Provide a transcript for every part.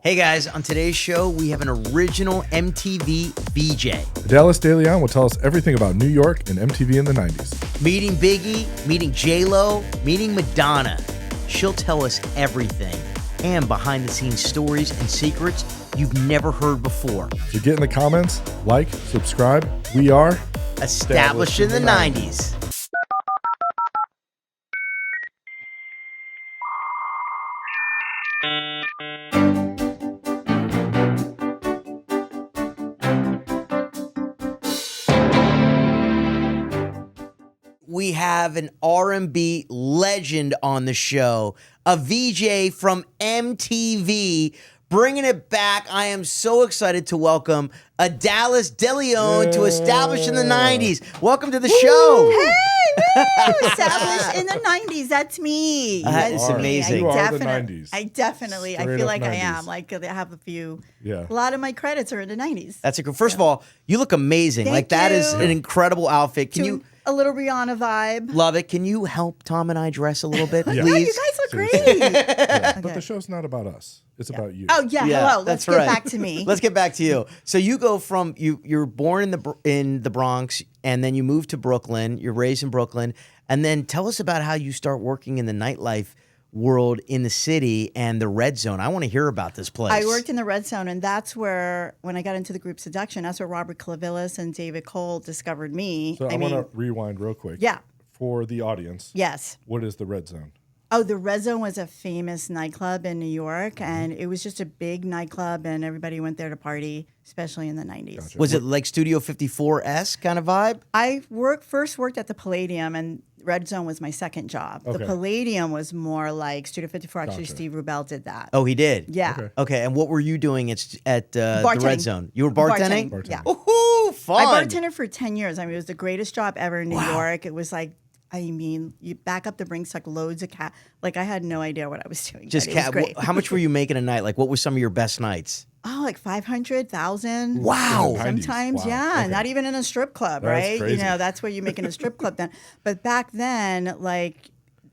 Hey guys, on today's show, we have an original MTV VJ. Idalis DeLeón will tell us everything about New York and MTV in the 90s. Meeting Biggie, meeting J-Lo, meeting Madonna. She'll tell us everything and behind-the-scenes stories and secrets you've never heard before. So get in the comments, like, subscribe. We are Established in the 90s. We have an R&B legend on the show, a VJ from MTV, bringing it back. I am so excited to welcome Idalis DeLeón to Established in the 90s. Welcome to the show. Hey, Established in the 90s. That's me. It's amazing. You are the 90s. I definitely, I Straight feel up like 90s. I am. Like, I have a few, Yeah. a lot of my credits are in the 90s. That's a first of all, you look amazing. Thank like that is you. an incredible outfit. Can you A little Rihanna vibe. love it? Can you help Tom and I dress a little bit, Yeah. Oh, please? you guys look great. Yeah. But Okay. the show's not about us. It's about you. Oh, yeah, Yeah, hello. Let's that's get right. back to me. Let's get back to you. So you go from you're born in the Bronx, and then you move to Brooklyn. You're raised in Brooklyn, and then tell us about how you start working in the nightlife world in the city and the Red Zone. I want to hear about this place. I worked in the Red Zone, and that's where, when I got into the group Seduction, that's where Robert Clavillis and David Cole discovered me. So I want to rewind real quick. Yeah. For the audience. Yes. What is the Red Zone? Oh, the Red Zone was a famous nightclub in New York, Mm-hmm. and it was just a big nightclub, and everybody went there to party, especially in the 90s. Gotcha. Was it like Studio 54-esque kind of vibe? I first worked at the Palladium, and Red Zone was my second job. Okay. The Palladium was more like Studio 54. Actually, Gotcha. Steve Rubel did that. Oh, he did. Yeah. Okay. Okay, and what were you doing at the Bartending. Red Zone? You were bartending? Bartending. Yeah. Woohoo, fun. I bartended for 10 years. I mean, it was the greatest job ever in New York. It was like, I mean, you back up the Brinks, like loads of cat. Like, I had no idea what I was doing. Just but it was great. how much were you making a night? Like, what were some of your best nights? Oh, like 500,000. Wow. In the 90s. Sometimes, Wow. yeah. Okay. Not even in a strip club, That's right? crazy. You know, that's what you make in a strip club then. But back then, like,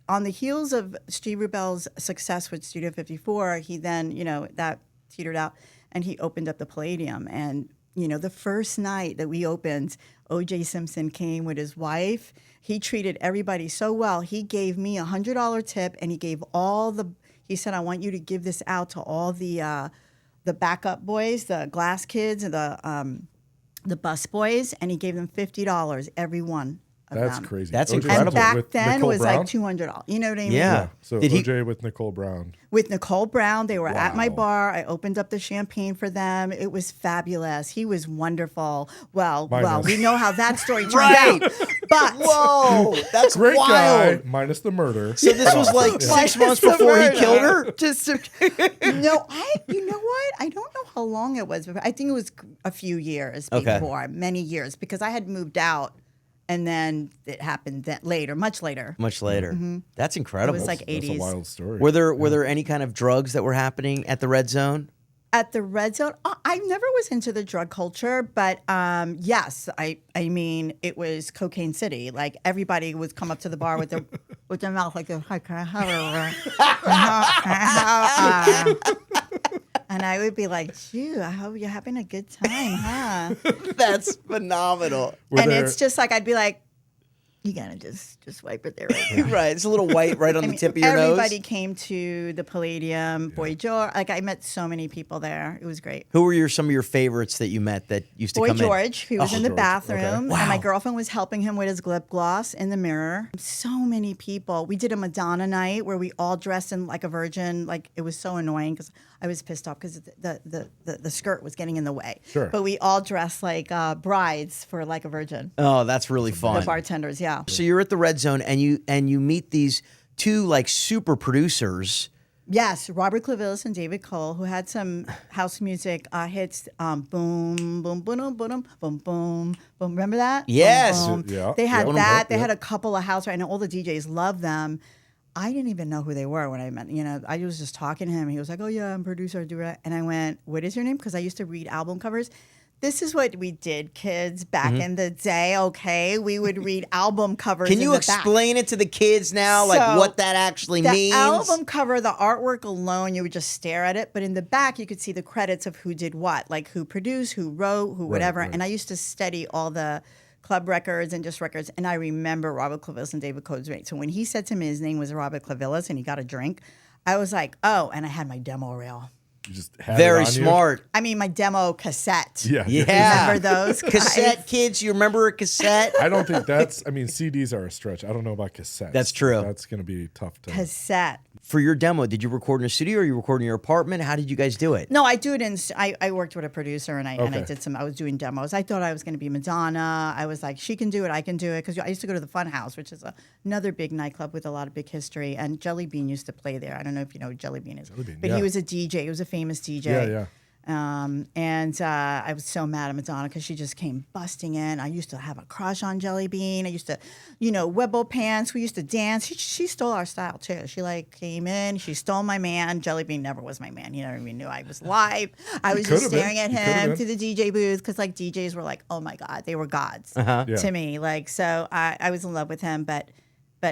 on the heels of Steve Rubel's success with Studio 54, he then, you know, that teetered out, and he opened up the Palladium. And, you know, the first night that we opened, O.J. Simpson came with his wife. He treated everybody so well. He gave me a $100 tip, and he gave he said, I want you to give this out to all the backup boys, the glass kids, and the bus boys, and he gave them $50 every one. That's crazy. That's OJ incredible. And back with then Nicole was Brown? like $200. You know what I mean? Yeah. So Did he- OJ with Nicole Brown. With Nicole Brown, they were at my Wow. bar. I opened up the champagne for them. It was fabulous. He was wonderful. Well, Minus. we know how that story turned Right. out. But Whoa, that's Great wild. guy, minus the murder. So this was like 6 months before he killed her? Just no, you know what? I don't know how long it was. I think it was a few years Okay. before, many years, because I had moved out, and then it happened that later, much later. Much later. That's It incredible. was like That's a 80s. wild story. Were there any kind of drugs that were happening at the Red Zone? At the Red Zone, I never was into the drug culture, but yes, I mean, it was Cocaine City. Like, everybody would come up to the bar with their mouth like, "Hi, can I have a-" and I would be like, "Phew, I hope you're having a good time, huh?" That's phenomenal. Were And there- it's just like, I'd be like, "You gotta just wipe it there right there." Right. It's a little white right on the tip of your Everybody nose. came to the Palladium, Boy George. Like, I met so many people there. It was great. Who were some of your favorites that you met that used to Boy come George, he was Oh, in the George, bathroom, okay. and Wow. my girlfriend was helping him with his lip gloss in the mirror. So many people. We did a Madonna night where we all dressed in like a virgin. Like, it was so annoying because I was pissed off because the skirt was getting in the way. Sure. But we all dressed like brides for like a virgin. in? Oh, that's really fun. The bartenders, yeah. So you're at the Red Zone and you meet these two like super producers. Yes, Robert Clavillis and David Cole, who had some house music hits. Boom, boom, boom, boom, boom, boom, boom. Remember that? Yes. Boom, boom. Yeah. They had Yeah. that. They Yeah. had a couple of house, right? And all the DJs loved them. I didn't even know who they were when I met. You know, I was just talking to him. He was like, "Oh yeah, I'm a producer. I do it." And I went, "What is your name?" Because I used to read album covers. This is what we did, kids, back in the day, okay? We would read album covers. Can you in the explain it to the kids now, like So, what that actually the means? album cover, the artwork alone, you would just stare at it. But in the back, you could see the credits of who did what, like who produced, who wrote, who whatever. right. And I used to study all the club records and just records. And I remember Robert Clavillis and David Code's rate. So when he said to me his name was Robert Clavillis and he got a drink, I was like, oh, and I had my demo reel. You just had it Very on you? smart. I mean, my demo cassette. Yeah. Yeah. Remember those? Cassette kids, you remember a cassette? I don't think I mean, CDs are a stretch. I don't know about cassettes. That's true. That's going to be tough to. Cassette. For your demo, did you record in a studio or you record in your apartment? How did you guys do it? No, I do it in. I worked with a producer and I Okay. did some. I was doing demos. I thought I was going to be Madonna. I was like, she can do it. I can do it because I used to go to the Fun House, which is another big nightclub with a lot of big history. And Jelly Bean used to play there. I don't know if you know who Jelly Bean is, Bean, but yeah. he was a DJ. He was a famous DJ. Yeah. And I was so mad at Madonna because she just came busting in. I used to have a crush on Jelly Bean. I used to, Webbo pants. We used to dance. She stole our style too. She came in. She stole my man. Jelly Bean never was my man. He never even knew I was live. I was just staring at him through the DJ booth because DJs were like, oh my God, they were gods to me. So I was in love with him, but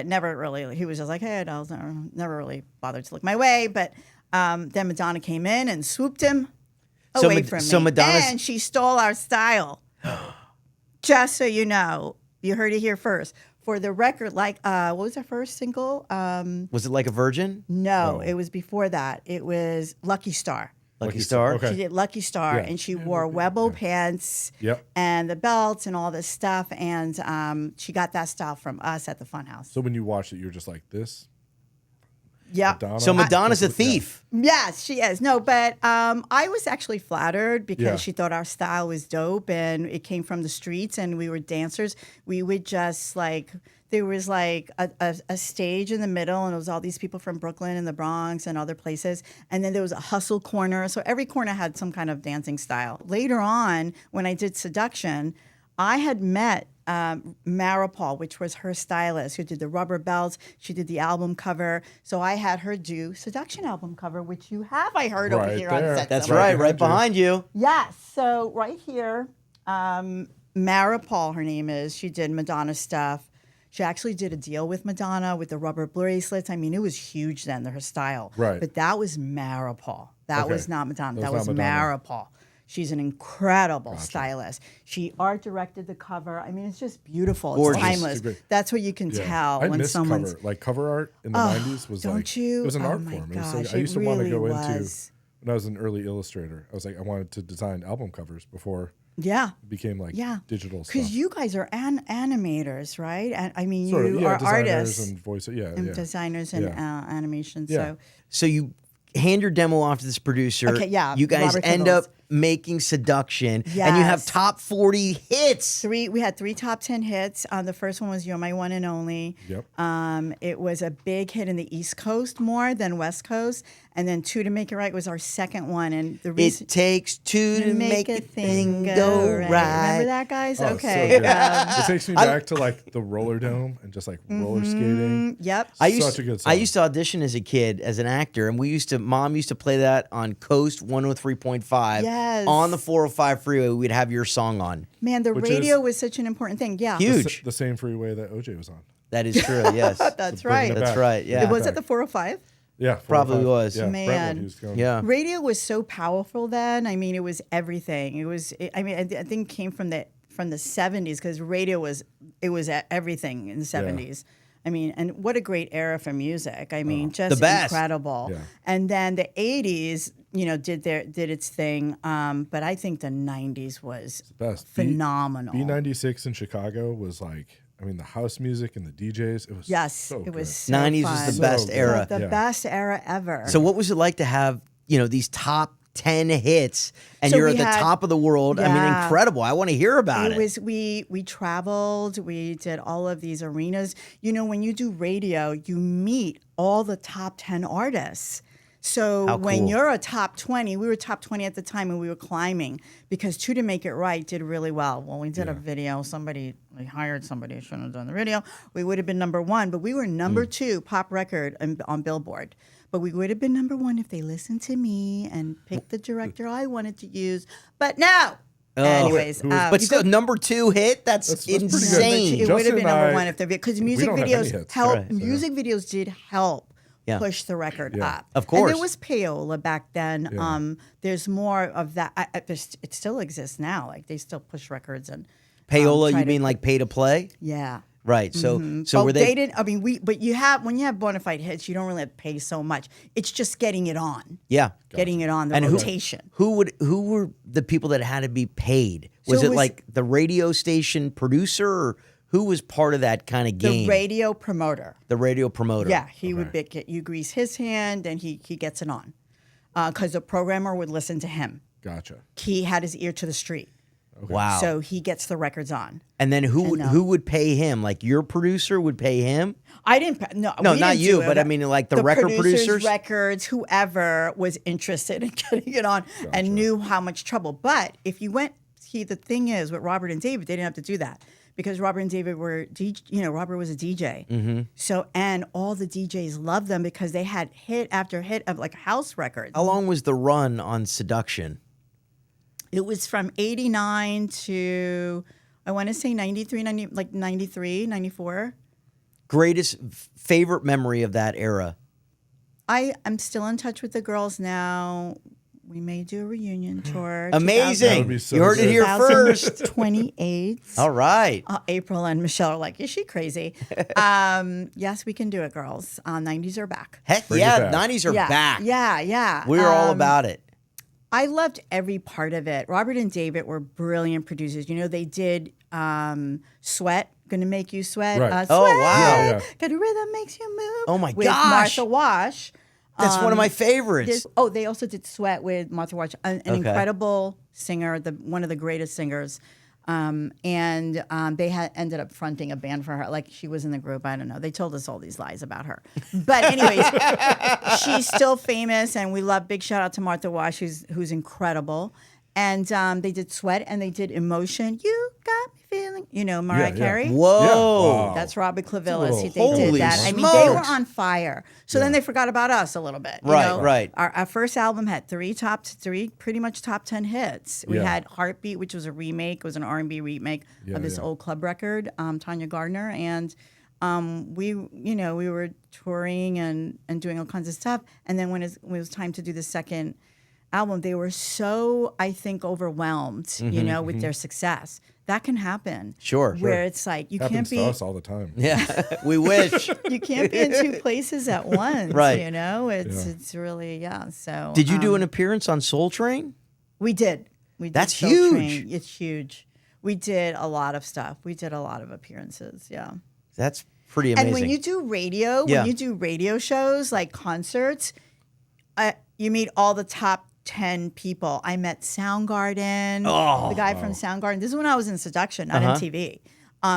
never really. He was just like, hey, dolls. Never really bothered to look my way. But then Madonna came in and swooped him away from me. So Madonna's... And she stole our style. Just so you know, you heard it here first. For the record, what was her first single? Was it Like a Virgin? No, it was before that. It was Lucky Star. Lucky Star? Okay. She did Lucky Star, and she wore Webbo pants and the belts and all this stuff. And she got that style from us at the Fun House. So when you watched it, you were just like this? Yeah. So Madonna's a thief. Yes, she is. No, but I was actually flattered because she thought our style was dope and it came from the streets and we were dancers. We would just there was a stage in the middle and it was all these people from Brooklyn and the Bronx and other places. And then there was a hustle corner. So every corner had some kind of dancing style. Later on, when I did Seduction, I had met Maripol, which was her stylist, who did the rubber belts. She did the album cover. So I had her do Seduction album cover, which you have, I heard, over here there. on set. That's somewhere. right behind you. Yes. So right here, Maripol, her name is. She did Madonna stuff. She actually did a deal with Madonna with the rubber bracelets. I mean, it was huge then, her style. Right. But that was Maripol. That was not Madonna. That was not Madonna. Maripol. She's an incredible stylist. She art directed the cover. I mean, it's just beautiful. Gorgeous. It's timeless. That's what you can tell I when miss someone's. cover art in the 90s was don't you? It was an Oh art my form. It was gosh, I used to want to really go into was. when I was an early illustrator. I was like, I wanted to design album covers before Yeah. it became digital stuff. Because you guys are animators, right? And I mean, Sort of, you are designers artists and voice, designers and animation. Yeah. So you hand your demo off to this producer. Okay, yeah, You guys Robert end Clavillis. up making Seduction. And you have Yes. top 40 hits. We had 3 top 10 hits. The first one was "You're My One and Only." Yep. It was a big hit in the East Coast more than West Coast, and then "Two to Make It Right" was our second one. And the reason It takes two to make a thing go right. Remember that, guys? Oh, Okay. so good. It takes me back to the roller dome and just roller skating. Yep. Such a good song. I used to audition as a kid as an actor, and Mom used to play that on Coast 103.5. Yes. On the 405 freeway, we'd have your song on. Man, the Which radio is- was such an important thing. Yeah. Huge. The same freeway that OJ was on. That is true, yes. That's So bringing right. it That's back. right, yeah. It was at the 405. Yeah, Probably 405. was. Yeah, Man. Brentwood, he was going. Yeah. Radio was so powerful then. I mean, it was everything. I think it came from the 70s because radio was everything in the 70s. I mean, and what a great era for music. I mean, just The best. incredible. Yeah. And then the 80s, did its thing. But I think the 90s was Best. phenomenal. B96 in Chicago was the house music and the DJs. It was so it was good. so 90s fun. was the best era. The Yeah. best era ever. So what was it like to have, these top 10 hits and So you're we at the had- top of the world? I mean, Yeah. incredible. I want to hear about it. It was we traveled, we did all of these arenas. When you do radio, you meet all the top 10 artists. So How when cool. you're a top 20, we were top 20 at the time and we were climbing because Two to Make It Right did really well. Well, we did a video. We hired somebody who shouldn't have done the video. We would have been number 1, but we were number 2 pop record on Billboard. But we would have been number 1 if they listened to me and picked the director I wanted to use. But no, Anyways, but still, number 2 hit. That's pretty good. insane. It would have Justin been and number I- one if the because music don't have any videos hits. help. Right. Music videos did help Yeah. push the record up. Of course. And there was payola back then. Yeah. There's more of that. It still exists now. Like they still push records and Payola, try you to- mean like pay to play? yeah. Right. So But were they didn't. I mean, when you have bona fide hits, you don't really have to pay so much. It's just getting it on. Yeah. Getting it on the And rotation. Who were the people that had to be paid? Was So it it was- like the radio station producer, or who was part of that kind of game? The radio promoter. The radio promoter. Yeah, he would get you grease his hand, and he gets it on, because the programmer would listen to him. Gotcha. He had his ear to the street, Wow. so he gets the records on. and then who would pay him? Like your producer would pay him? I didn't. No, No, we not didn't you, do it. but I mean like the record producers? records, whoever was interested in getting it on and knew how much trouble. But if you went, the thing is with Robert and David, they didn't have to do that because Robert and David were, Robert was a DJ. Mm-hmm. So and all the DJs loved them because they had hit after hit of like house records. How long was the run on Seduction? It was from 89 to, I want to say 93, 94. Greatest favorite memory of that era? I'm still in touch with the girls now. We may do a reunion tour. That Amazing. would be so You heard it good. here first. 28. All right. April and Michelle are like, is she crazy? Yes, we can do it, girls. 90s are back. Heck Bring yeah, it back. 90s are yeah, back. Yeah. We're all about it. I loved every part of it. Robert and David were brilliant producers. They did Sweat, Gonna Make You Sweat. Right. Sweat, Oh, wow. Yeah. Got a rhythm makes you move. Oh, my with gosh. Martha Wash. That's one of my favorites. They also did Sweat with Martha Wash, an incredible singer, one of the greatest singers. And they had ended up fronting a band for her. Like she was in the group. I don't know. They told us all these lies about her. But anyways, she's still famous, and we love. Big shout out to Martha Wash, who's incredible. And they did Sweat, and they did Emotion. You got me feeling. Mariah Yeah. Carey. Whoa. Wow. That's Robert Clavillis. Little- They Holy did that. I mean, they were smokes. on fire. So then they forgot about us a little bit. Right. Our first album had three pretty much top 10 hits. We Yeah. had Heartbeat, which was a remake. It was an R&B remake of this old club record, Tanya Gardner, and we were touring and doing all kinds of stuff. And then when it was time to do the second album, they were so, I think, overwhelmed, with their success. That can happen. Sure. Where it's like you Happens can't to be us all the time. Yeah, we wish. you can't be in two places at once. Right. It's really So Did you do an appearance on Soul Train? We did. That's Soul huge. Train. It's huge. We did a lot of stuff. We did a lot of appearances. Yeah. That's pretty amazing. And when you do radio, Yeah. when you do radio shows like concerts, you meet all the top 10 people. I met Soundgarden, the guy from Soundgarden. This is when I was in Seduction, not MTV.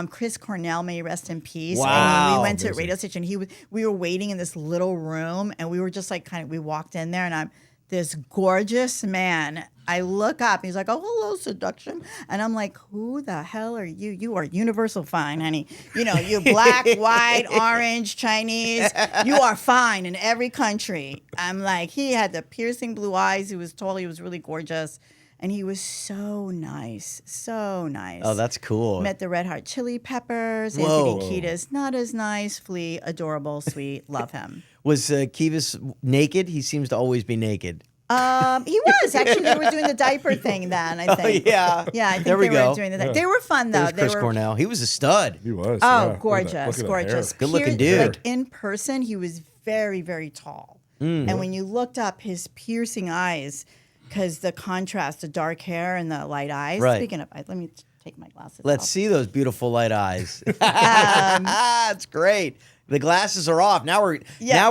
Chris Cornell, may he rest in peace. And when Wow. we went to a radio station, we were waiting in this little room, and we were just like we walked in there, and I'm this gorgeous man. I look up, he's like, "Oh, hello, Seduction," and I'm like, "Who the hell are you? You are universal fine, honey. You're black, white, orange, Chinese. You are fine in every country." I'm like, he had the piercing blue eyes. He was tall. He was really gorgeous, and he was so nice, so nice. Oh, that's cool. Met the Red Hot Chili Peppers. Whoa. Anthony Kiedis, not as nice. Flea, adorable, sweet, love him. Was Kivas naked? He seems to always be naked. He was actually. They were doing the diaper thing then. I think. yeah. Yeah, I think There we they go. were doing the. They were fun though. There's They Chris were. Cornell. He was a stud. He was. Oh, yeah. Look at gorgeous, that- look at that gorgeous. hair. Good-looking dude. Like in person, he was very, very tall. And when you looked up his piercing eyes, because the contrast, the dark hair and the light eyes. Right. Speaking of, let me take my glasses Let's off. see those beautiful light eyes. That's great. The glasses are off. Now we're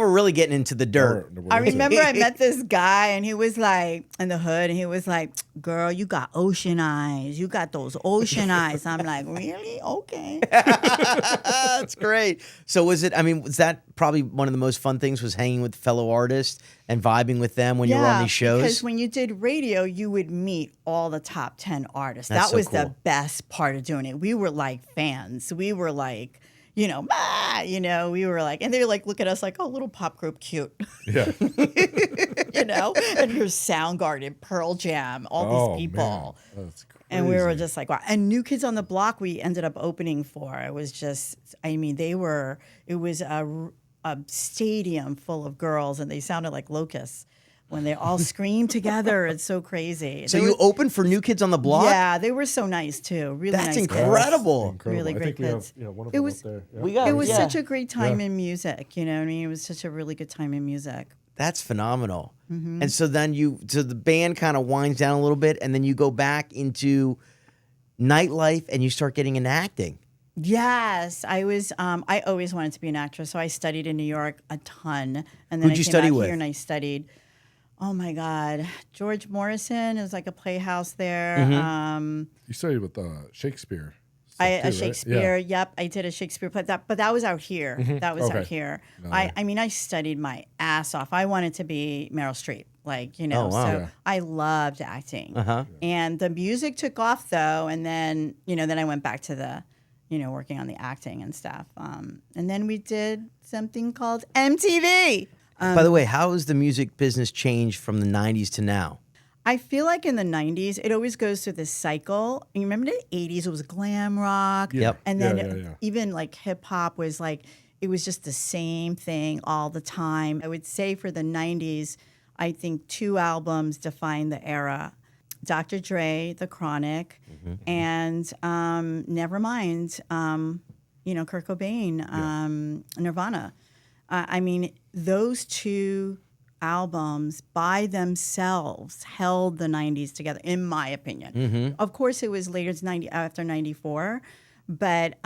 really getting into the dirt. I remember I met this guy, and he was like in the hood, and he was like, "Girl, you got ocean eyes. You got those ocean eyes." I'm like, "Really? Okay." That's great. So was that probably one of the most fun things was hanging with fellow artists and vibing with them when you were on these shows? Because when you did radio, you would meet all the top 10 artists. That's that so was the cool. best part of doing it. We were like fans. We were like, we were like, and they were like, look at us like, oh, little pop group, cute. Yeah. And here's Soundgarden, Pearl Jam, all these people. Man. That's And we were Crazy. just like, wow. And New Kids on the Block, we ended up opening for. It was just, I mean, it was a stadium full of girls, and they sounded like locusts when they all screamed together. It's so crazy. So They you were- opened for New Kids on the Block? Yeah, they were so nice too. Really That's nice kids. incredible. Incredible. Really I great think we have kids. one of It them was- up there. Yeah. We got It was yeah. such a great time Yeah. in music. You know what I mean? It was such a really good time in music. That's phenomenal. Mm-hmm. And so then so the band kind of winds down a little bit, and then you go back into nightlife and you start getting into acting. Yes, I was. I always wanted to be an actress, so I studied in New York a ton, and then Who'd I you came study out with? here and I studied. Oh my God, George Morrison is like a playhouse there. Mm-hmm. You studied with Shakespeare. A stuff too, right? Shakespeare. Yep, I did a Shakespeare play. But that was out here. That was out Okay. here. No, I mean, I studied my ass off. I wanted to be Meryl Streep, like you know. Oh, wow. So Yeah. I loved acting. Uh-huh. And the music took off though, and then then I went back to the, working on the acting and stuff. And then we did something called MTV. By the way, how has the music business changed from the 90s to now? I feel like in the 90s, it always goes through this cycle. You remember the 80s, it was glam rock. Yep. And then Yeah. even like hip hop was like, it was just the same thing all the time. I would say for the 90s, I think 2 albums defined the era. Dr. Dre, The Chronic, and Nevermind, Kurt Cobain, Nirvana. I mean, those 2 albums by themselves held the 90s together, in my opinion. Of course, it was later, after 94, but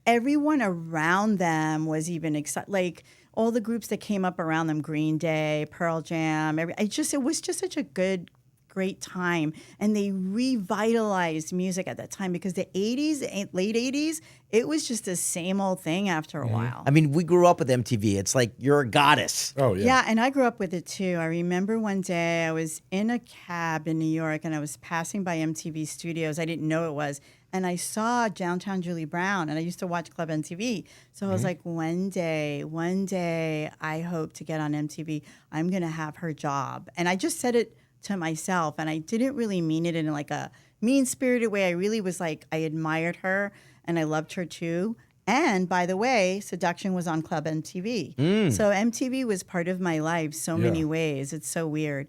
everyone around them was even excited. Like all the groups that came up around them, Green Day, Pearl Jam, it was just such a great time. And they revitalized music at that time because the 80s, late 80s, it was just the same old thing after a while. I mean, we grew up with MTV. It's like you're a goddess. Oh yeah. Yeah, and I grew up with it too. I remember one day I was in a cab in New York and I was passing by MTV Studios. I didn't know it was. And I saw Downtown Julie Brown, and I used to watch Club MTV. So I was like, one day, I hope to get on MTV. I'm going to have her job. And I just said it to myself, and I didn't really mean it in like a mean-spirited way. I really was like, I admired her, and I loved her too. And by the way, Seduction was on Club MTV. So MTV was part of my life so many ways. It's so weird.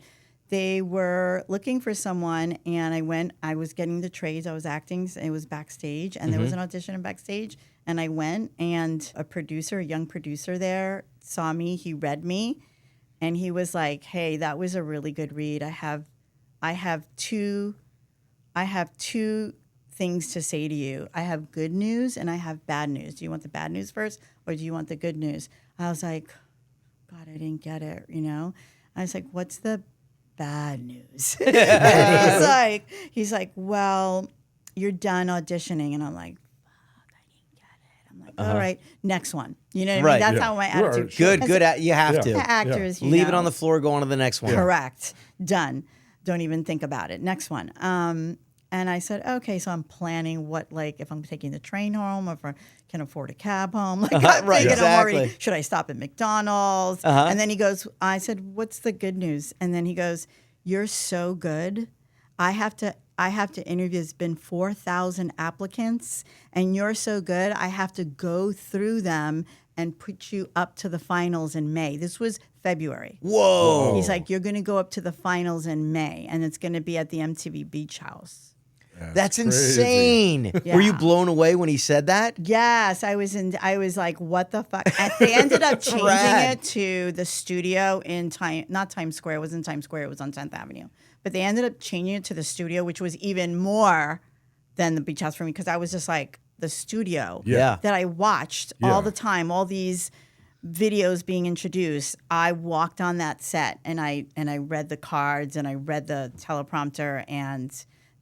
They were looking for someone, and I was getting the trades. I was acting. It was backstage, and there was an audition backstage, and I went, and a young producer there saw me. He read me, and he was like, "Hey, that was a really good read. I have two things to say to you. I have good news and I have bad news. Do you want the bad news first, or do you want the good news?" I was like, God, I didn't get it, I was like, what's the bad news? And he's like, well, you're done auditioning. And I'm like, fuck, I didn't get it. I'm like, all right, next one. You know what I Right. mean? That's Yeah. how my Sure, attitude. sure. Good. You have Yeah. to. The actors, you Leave it know. on the floor. Go on to the next one. Correct. Done. Don't even think about it. Next one. And I said, okay, so I'm planning if I'm taking the train home, or if I can afford a cab home. Like, I'm Right, thinking, exactly. should I stop at McDonald's? And then I said, what's the good news? And then he goes, you're so good. I have to interview. There's been 4,000 applicants, and you're so good. I have to go through them and put you up to the finals in May. This was February. Whoa. He's like, you're going to go up to the finals in May, and it's going to be at the MTV Beach House. That's crazy. insane. Yeah. Were you blown away when he said that? Yes, I was like, what the fuck? They ended up changing Rad. it to the studio in not Times Square. It wasn't Times Square. It was on 10th Avenue. But they ended up changing it to the studio, which was even more than the Beach House for me, because I was just like, the studio Yeah. that I watched all the time, all these videos being introduced. I walked on that set, and I read the cards, and I read the teleprompter, and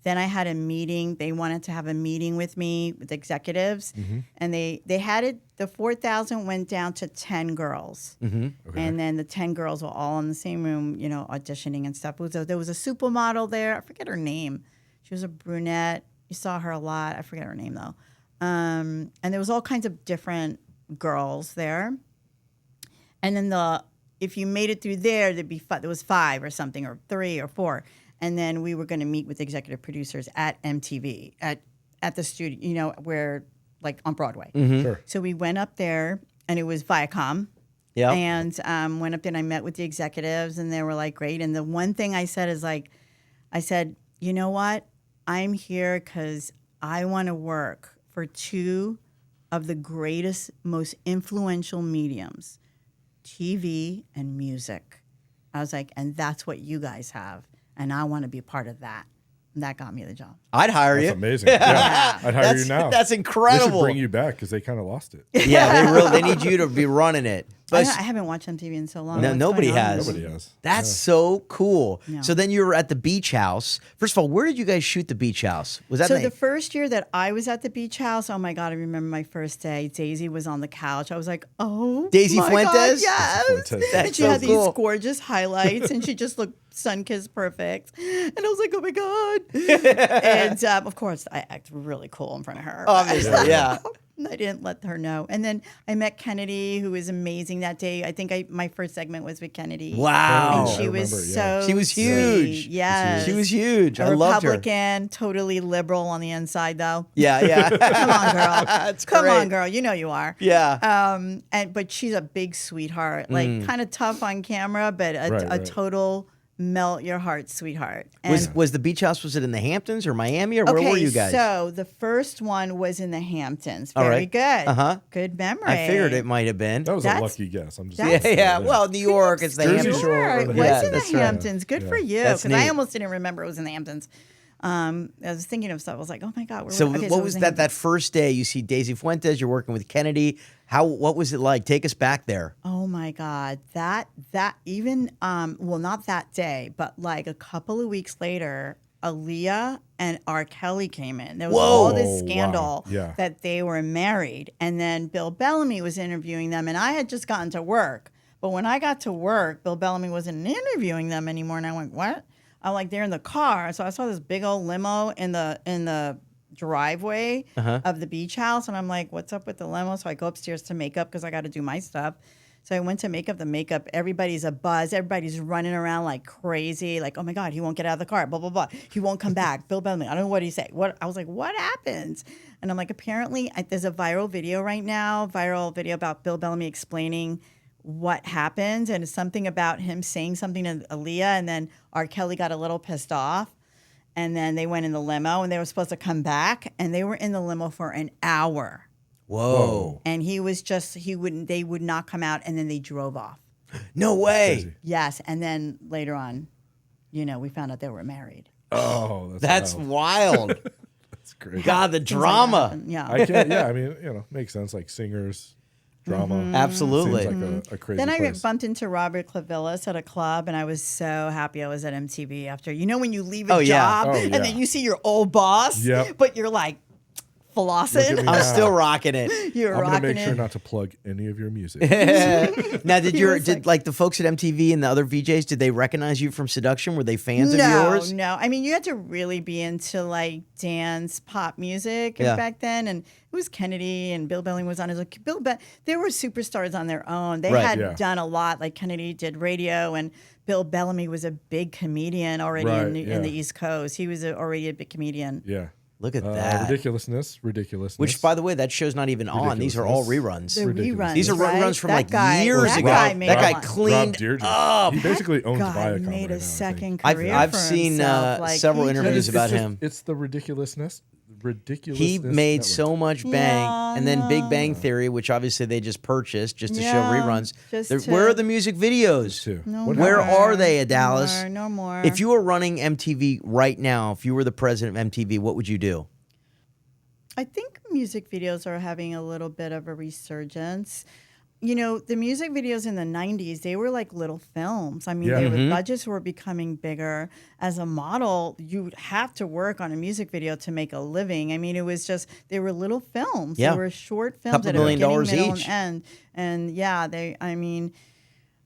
then I had a meeting. They wanted to have a meeting with me, with executives, and they had it. The 4,000 went down to 10 girls, Okay. and then the 10 girls were all in the same room, auditioning and stuff. There was a supermodel there. I forget her name. She was a brunette. You saw her a lot. I forget her name though. And there was all kinds of different girls there. And then if you made it through there was 5 or something, or 3 or 4. And then we were going to meet with executive producers at MTV, at the studio, you know, where, like, on Broadway. Sure. So we went up there, and it was Viacom. Yeah. And went up there, and I met with the executives, and they were, like, great. And the one thing I said is, like, I said, you know what? I'm here because I want to work for two of the greatest, most influential mediums, TV and music. I was like, and that's what you guys have, and I want to be a part of that. And that got me the job. I'd hire you. That's amazing. Yeah. I'd hire you now. That's They incredible. should bring you back because they kind of lost it. Yeah, they need you to be running it. I But haven't watched MTV in so long. No, What's nobody going on? has. Nobody has. That's so cool. Yeah. So then you were at the Beach House. First of all, where did you guys shoot the Beach House? Was that So the first year that I was at the Beach House, oh my God, I remember my first day. Daisy was on the couch. I was like, oh, Daisy my Fuentes? God, yes. Daisy Fuentes. That's And she so had cool. these gorgeous highlights, and she just looked sun-kissed perfect. And I was like, oh my God. And of course, I act really cool in front of her. Obviously, yeah. I didn't let her know. And then I met Kennedy, who was amazing that day. I think my first segment was with Kennedy. Wow. And I she was remember, yeah. so She was sweet. huge. Yes. She was huge. A I loved her. Republican, totally liberal on the inside, though. Yeah. Come on, girl. That's Come great. on, girl. You know you are. Yeah. But she's a big sweetheart. Like kind of tough on camera, but a Right. total melt your heart sweetheart. And Was the Beach House, was it in the Hamptons or Miami, or where were you guys? So the first one was in the Hamptons. All Very right. good. Uh-huh. Good memory. I figured it might have been. That was a That's- lucky guess. I'm just that's- Yeah. Well, New York, it's the Jersey Hamptons. Shore. Sure, it was Yeah, in that's the right. Hamptons. Good for you. That's Because I neat. almost didn't remember it was in the Hamptons. I was thinking of stuff. I was like, oh my God. So okay, what it was in that the Hamptons. first day? You see Daisy Fuentes, you're working with Kennedy. What was it like? Take us back there. Oh my God. That even, well, not that day, but like a couple of weeks later, Aaliyah and R. Kelly came in. There was all this Whoa, scandal wow. Yeah. that they were married. And then Bill Bellamy was interviewing them, and I had just gotten to work. But when I got to work, Bill Bellamy wasn't interviewing them anymore. And I went, what? I'm like, they're in the car. So I saw this big old limo in the driveway of the Beach House. And I'm like, what's up with the limo? So I go upstairs to makeup because I got to do my stuff. So I went to makeup. The makeup, everybody's a buzz. Everybody's running around like crazy. Like, oh my God, he won't get out of the car. Blah, blah, blah. He won't come back. Bill Bellamy. I don't know what he say. I was like, what happens? And I'm like, apparently there's a viral video right now, about Bill Bellamy explaining what happened. And it's something about him saying something to Aaliyah. And then R. Kelly got a little pissed off. And then they went in the limo, and they were supposed to come back. And they were in the limo for an hour. Whoa. And he was just, they would not come out, and then they drove off. No way. Crazy. Yes. And then later on, we found out they were married. Oh, That's wild. That's great. God, the Things like drama. that. Yeah. I can't. Yeah, I mean, makes sense. Like singers, drama. Absolutely. Seems like a crazy Then I place. bumped into Robert Clavillis at a club, and I was so happy I was at MTV after. When you leave Oh, a yeah. job, Oh, and yeah. then you see your old boss, Yep. but you're like Look at flossing. me I'm now. still rocking it. You're I'm gonna rocking make sure it. not to plug any of your music. Now, He was did like- the folks at MTV and the other VJs, did they recognize you from Seduction? Were they fans of No, yours? no. I mean, you had to really be into like dance, pop music Yeah. back then, and it was Kennedy and Bill Bellamy was on his. They were superstars on their own. They Right. had Yeah. done a lot. Like Kennedy did radio, and Bill Bellamy was a big comedian already Right, in the yeah. East Coast. He was already a big comedian. Yeah. Look at that. Ridiculousness. Which, by the way, that show's not even on. These are all reruns. The Ridiculous. reruns. These are right? reruns from That like guy- years that ago. guy made That guy a lot. cleaned Rob Dyrdek. up. He basically owns God Viacom made right a now, I think. second I've career for seen himself. Like, several he interviews just- about him. It's the ridiculousness. He made network. so much bang, Yeah, and then Big no. Bang Theory, which obviously they just purchased just to show Yeah, reruns. just Where to- are the music videos? Too. No What Where happened? are they, Idalis? No more. If you were running MTV right now, if you were the president of MTV, what would you do? I think music videos are having a little bit of a resurgence. The music videos in the 90s, they were like little films. I mean, Yeah. Mm-hmm. budgets were becoming bigger. As a model, you'd have to work on a music video to make a living. I mean, it was just, they were little films. Yeah. They were short films Couple that $1 million beginning, middle, each. and end. And yeah,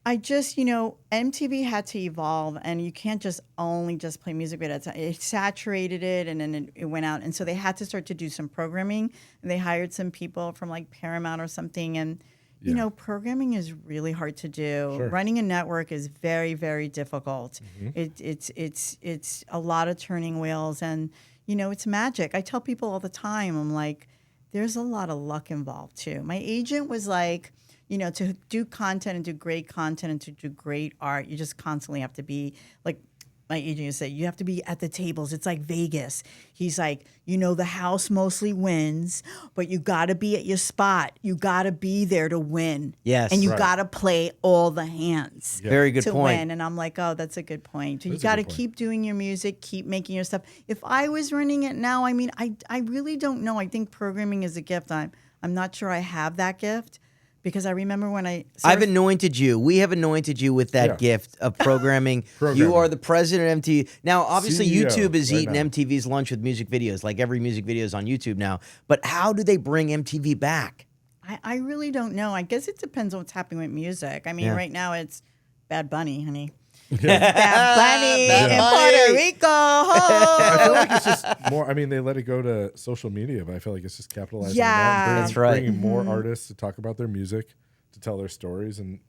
I just, MTV had to evolve, and you can't just only just play music videos. It saturated it, and then it went out. And so they had to start to do some programming, and they hired some people from like Paramount or something. And, You know, programming is really hard to do. Sure. Running a network is very, very difficult. It's a lot of turning wheels, and you know, it's magic. I tell people all the time, I'm like, there's a lot of luck involved too. My agent was like, you know, to do content and do great content and to do great art, you just constantly have to be like. My agent used to say, you have to be at the tables. It's like Vegas. He's like, you know, the house mostly wins, but you got to be at your spot. You got to be there to win. Yes. And you Right. got to play all the hands Very good to point. win. And I'm like, oh, that's a good point. You That's a got to good point. keep doing your music, keep making your stuff. If I was running it now, I mean, I really don't know. I think programming is a gift. I'm not sure I have that gift. Because I remember when I've anointed you. We have anointed you with that Yeah. gift of programming. You are the president of MTV. Now, obviously, CEO YouTube is right eating now. MTV's lunch with music videos. Like every music video is on YouTube now. But how do they bring MTV back? I really don't know. I guess it depends on what's happening with music. I mean, Yeah. right now it's Bad Bunny, honey. Yeah. Bad Bunny Bad in Bunny. Puerto Rico. I feel like it's just more. I mean, they let it go to social media, but I feel like it's just capitalizing Yeah. on that. And That's right. Bringing more artists to talk about their music, to tell their stories, and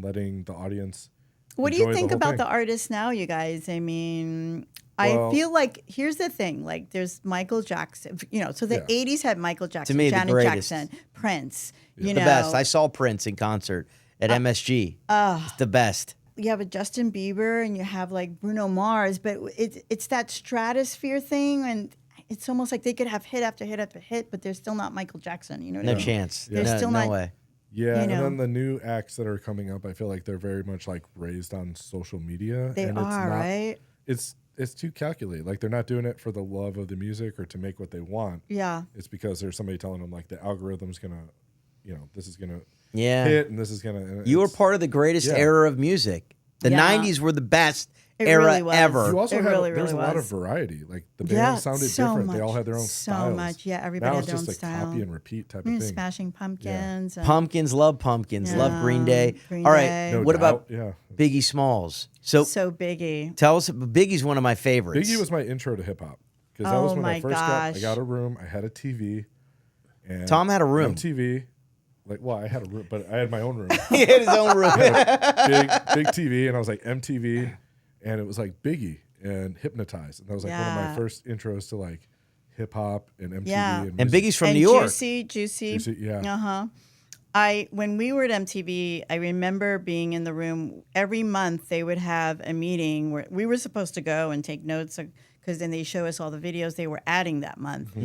letting the audience. What do you enjoy think whole about thing. the artists now, you guys? I mean, Well- I feel like here's the thing: like, there's Michael Jackson. You know, so the Yeah. '80s had Michael Jackson, me, the Janet greatest. Jackson, Prince. You The know, best. I saw Prince in concert at MSG. It's the best. you have a Justin Bieber and you have like Bruno Mars, but it's that stratosphere thing, and it's almost like they could have hit after hit after hit, but they're still not Michael Jackson. You know what No I mean? chance. They're No, still no not- way. Yeah, you and know. then the new acts that are coming up, I feel like they're very much like raised on social media. They and are, it's not, right? It's too calculated. Like they're not doing it for the love of the music or to make what they want. Yeah. It's because there's somebody telling them like the algorithm's gonna, you know, this is gonna Yeah. hit and this is gonna. And You were it's- part of the greatest Yeah. era of music. The Yeah. 90s were the best It era really was. ever. You also It had really, there was really a lot of was. variety. Like the bands Yeah, sounded so different. They all much, had their own so styles. much. Yeah, everybody now had it's their just own a style. copy and repeat type Mm, of thing. Smashing Pumpkins. And Pumpkins, love Pumpkins, love Yeah, Green Day. Green All right, Day. No what about doubt, yeah. Biggie Smalls? So so Biggie. tell us, Biggie's one of my favorites. Biggie was my intro to hip hop because that Oh was when I my first gosh. I got a room. I had a TV. And Tom had a room. MTV. Like, well, I had a room, but I had my own room. He had his own room. big TV, and I was like MTV, and it was like Biggie and Hypnotized, and that was like one of my Yeah. first intros to like hip hop and MTV Yeah. and And music. Biggie's from and New York. Juicy. Juicy, yeah. When we were at MTV, I remember being in the room every month. They would have a meeting where we were supposed to go and take notes because then they show us all the videos they were adding that month.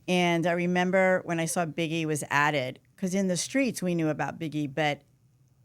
And I remember when I saw Biggie was added, because in the streets we knew about Biggie, but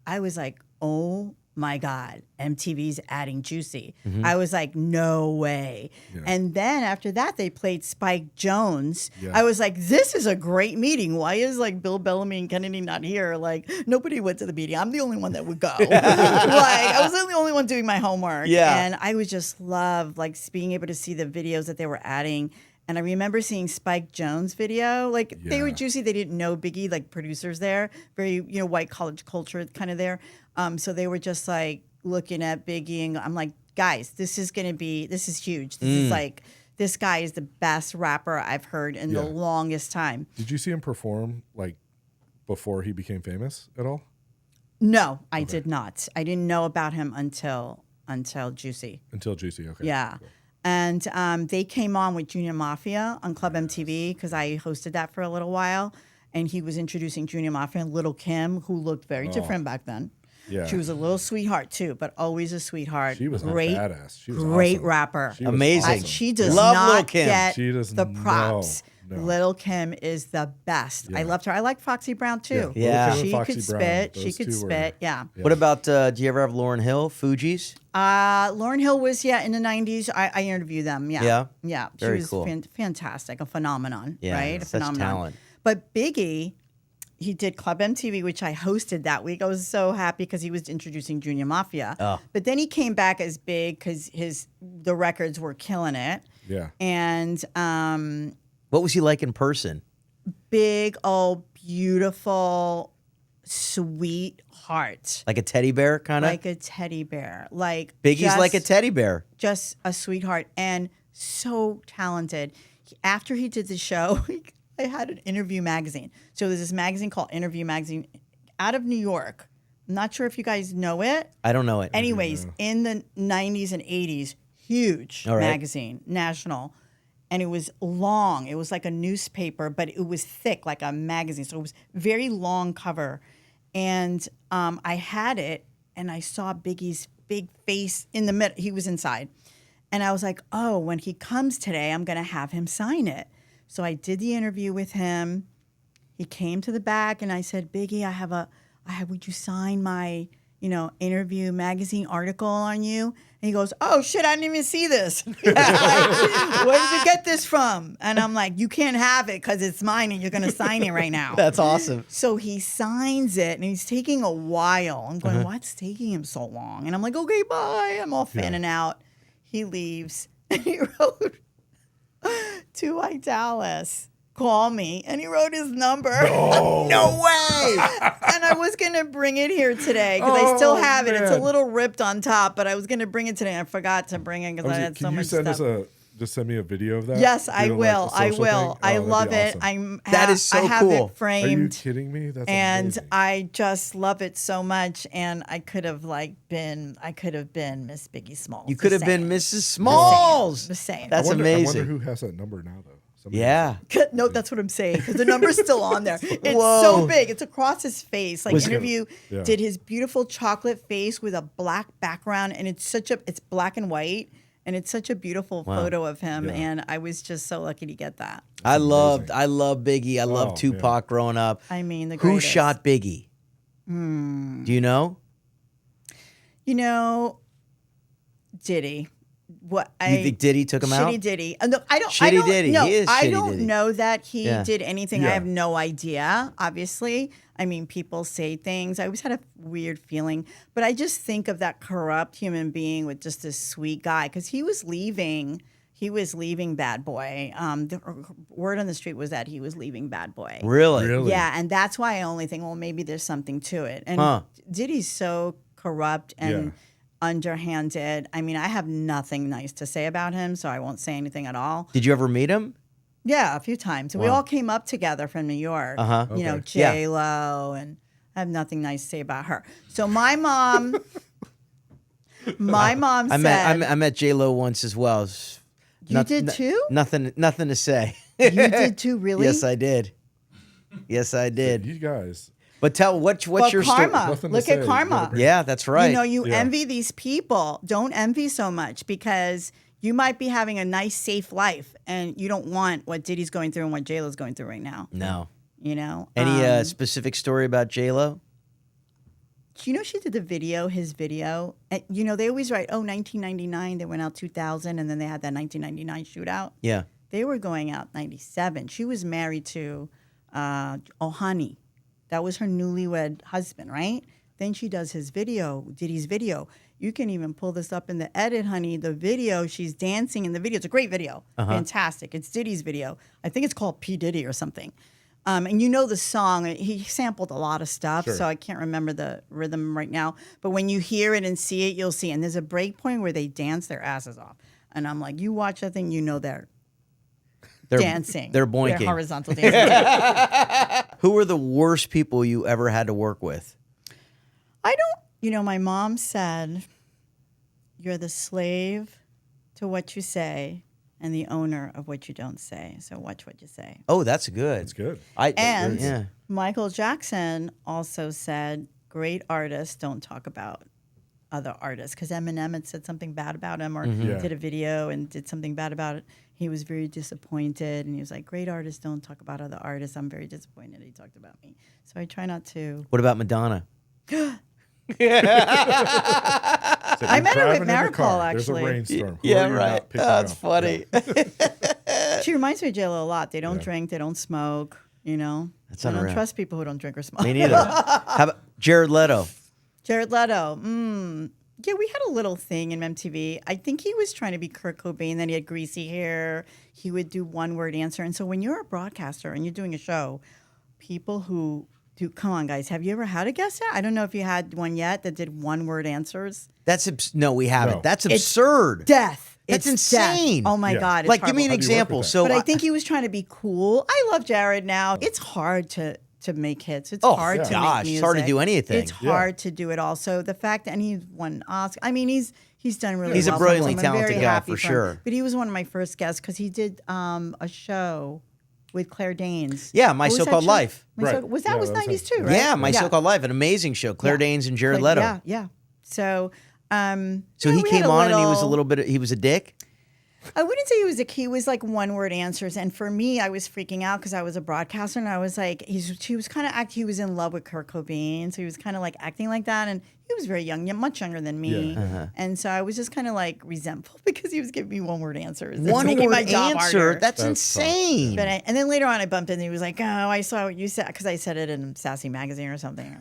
I was like, oh my God, MTV's adding Juicy. I was like, no way. Yeah. And then after that, they played Spike Jones. Yeah. I was like, this is a great meeting. Why is like Bill Bellamy and Kennedy not here? Like nobody went to the meeting. I'm the only one that would go. Like I was the only one doing my homework. Yeah. And I was just loved like being able to see the videos that they were adding. And I remember seeing Spike Jones video. Like they were Yeah. Juicy. They didn't know Biggie, like producers there, very, white college culture kind of there. So they were just like looking at Biggie and I'm like, guys, this is huge. This is like, this guy is the best rapper I've heard in the Yeah. longest time. Did you see him perform like before he became famous at all? No, I did not. I didn't know about him until Juicy. Until Juicy, okay. Yeah. Cool. And they came on with Junior Mafia on Club MTV because I hosted that for a little while. And he was introducing Junior Mafia and Little Kim, who looked very different back then. Yeah. She was a little sweetheart too, but always a sweetheart. She was a great, badass. She was great awesome. rapper. She was Amazing. awesome. She does Love not Lil' Kim. get She does the props. no. Little Kim is the best. I Yeah. loved her. I like Foxy Brown too. Yeah. Lil' Kim and She Foxy could Brown, spit. She those could two were- spit. Yeah. What about, do you ever have Lauryn Hill, Fugees? Lauryn Hill was, in the 90s. I interviewed them. Yeah. Yeah? Yeah. She Very was cool. Fantastic. A phenomenon. Yeah, Right? A such phenomenon. talent. But Biggie, he did Club MTV, which I hosted that week. I was so happy because he was introducing Junior Mafia. Oh. But then he came back as big because the records were killing it. Yeah. And What was he like in person? big, old, beautiful, sweet heart. Like a teddy bear, kind of? Like a teddy bear. Like Biggie's just, like a teddy bear. just a sweetheart and so talented. After he did the show, I had an interview magazine. So there's this magazine called Interview Magazine out of New York. I'm not sure if you guys know it. I don't know it. Anyways, in the 90s and 80s, huge magazine, national. And it was long. It was like a newspaper, but it was thick, like a magazine. So it was very long cover. And I had it, and I saw Biggie's big face in the middle. He was inside. And I was like, oh, when he comes today, I'm going to have him sign it. So I did the interview with him. He came to the back, and I said, Biggie, would you sign my, interview magazine article on you? And he goes, oh, shit, I didn't even see this. Where did you get this from? And I'm like, you can't have it because it's mine and you're going to sign it right now. That's awesome. So he signs it, and he's taking a while. I'm going, what's taking him so long? And I'm like, okay, bye. I'm all fanning out. He leaves, and he wrote to Idalis, call me, and he wrote his number. No way. And I was going to bring it here today because I still have it. It's a little ripped on top, but I was going to bring it today. And I forgot to bring it because I had so much stuff. Just send me a video of that? Yes, I will. I will. I love it. That is so I have cool. it framed. Are you kidding me? That's amazing. I just love it so much. And I could have been Miss Biggie Smalls. You could have been Mrs. Smalls. The same. That's amazing. I wonder who has that number now, though. Yeah. No, that's what I'm saying, because the number's still on there. It's Whoa. so big. It's across his face. Like, interview Yeah. did his beautiful chocolate face with a black background, and it's black and white, and it's such a beautiful photo of him. Yeah. And I was just so lucky to get that. I love Biggie. I love Tupac growing up. I mean, the Who greatest. shot Biggie? Do you know? Diddy. You think Diddy took him out? Shitty Diddy. No, I don't. Shitty Diddy. No, He is I Shitty don't Diddy. know that he Yeah. did anything. Yeah. I have no idea. Obviously, I mean, people say things. I always had a weird feeling, but I just think of that corrupt human being with just this sweet guy, because he was leaving. He was leaving Bad Boy. The word on the street was that he was leaving Bad Boy. Really? Yeah, and that's why I only think, well, maybe there's something to it. And Diddy's so corrupt and underhanded. I mean, I have nothing nice to say about him, so I won't say anything at all. Did you ever meet him? Yeah, a few times. We all came up together from New York. Okay. J-Lo, and I have nothing nice to say about her. So my mom, said, I met J-Lo once as well. You did too? Nothing to say. You did too, really? Yes, I did. You guys. But what's your karma. story? Look at karma. Yeah, that's right. You envy these people. Don't envy so much, because you might be having a nice, safe life, and you don't want what Diddy's going through and what J-Lo's going through right now. No. Any specific story about J-Lo? She did his video. And, they always write, 1999, they went out 2000, and then they had that 1999 shootout. Yeah. They were going out 97. She was married to Ohani. That was her newlywed husband, right? Then she does Diddy's video. You can even pull this up in the edit, honey. The video, she's dancing in the video. It's a great video. Fantastic. It's Diddy's video. I think it's called P. Diddy or something. And the song, he sampled a lot of stuff, so I can't remember the rhythm right now. But when you hear it and see it, you'll see. And there's a break point where they dance their asses off. And I'm like, you watch that thing, they're dancing. They're boinking. They're horizontal dancing. Who were the worst people you ever had to work with? My mom said, you're the slave to what you say and the owner of what you don't say. So watch what you say. Oh, that's good. That's good. Michael Jackson also said, great artists don't talk about other artists, because Eminem had said something bad about him, or did a video and did something bad about it. He was very disappointed, and he was like, great artists don't talk about other artists. I'm very disappointed he talked about me. So I try not to. What about Madonna? I met her at Maripol, actually. There's a rainstorm. Yeah, right. That's funny. She reminds me of J-Lo a lot. They don't drink. They don't smoke. That's I unreal. don't trust people who don't drink or smoke. Me neither. How about Jared Leto? Jared Leto. Yeah, we had a little thing in MTV. I think he was trying to be Kurt Cobain. Then he had greasy hair. He would do one-word answer. And so when you're a broadcaster and you're doing a show, people who do, come on, guys, have you ever had a guest set? I don't know if you had one yet that did one-word answers. No, we haven't. No. That's absurd. Death. That's It's insane. Death. Oh my God. It's Like, give me an horrible. example. with that? So But I think he was trying to be cool. I love Jared now. It's hard to to make hits. It's Oh, hard to gosh, make music. it's hard to do anything. It's hard to do it all. So the fact that he's won Oscar, I mean, he's done really well. He's a brilliantly I'm talented very guy, happy for him. sure. But he was one of my first guests because he did a show with Claire Danes. Yeah, My What was that So-Called show? Life. Was that was that was 90s too, right? Yeah, My So-Called Life, an amazing show. Claire Danes and Jared Leto. Yeah. So, So he came on and he was a little bit. He was a dick. I wouldn't say he was he was like one word answers, and for me, I was freaking out because I was a broadcaster, and I was like, he was kind of he was in love with Kurt Cobain, so he was kind of like acting like that, and he was very young, much younger than me, and so I was just kind of like resentful because he was giving me one word answers. One making word my job answer? harder. That's insane. But and then later on, I bumped in, and he was like, "Oh, I saw what you said," because I said it in Sassy Magazine or something.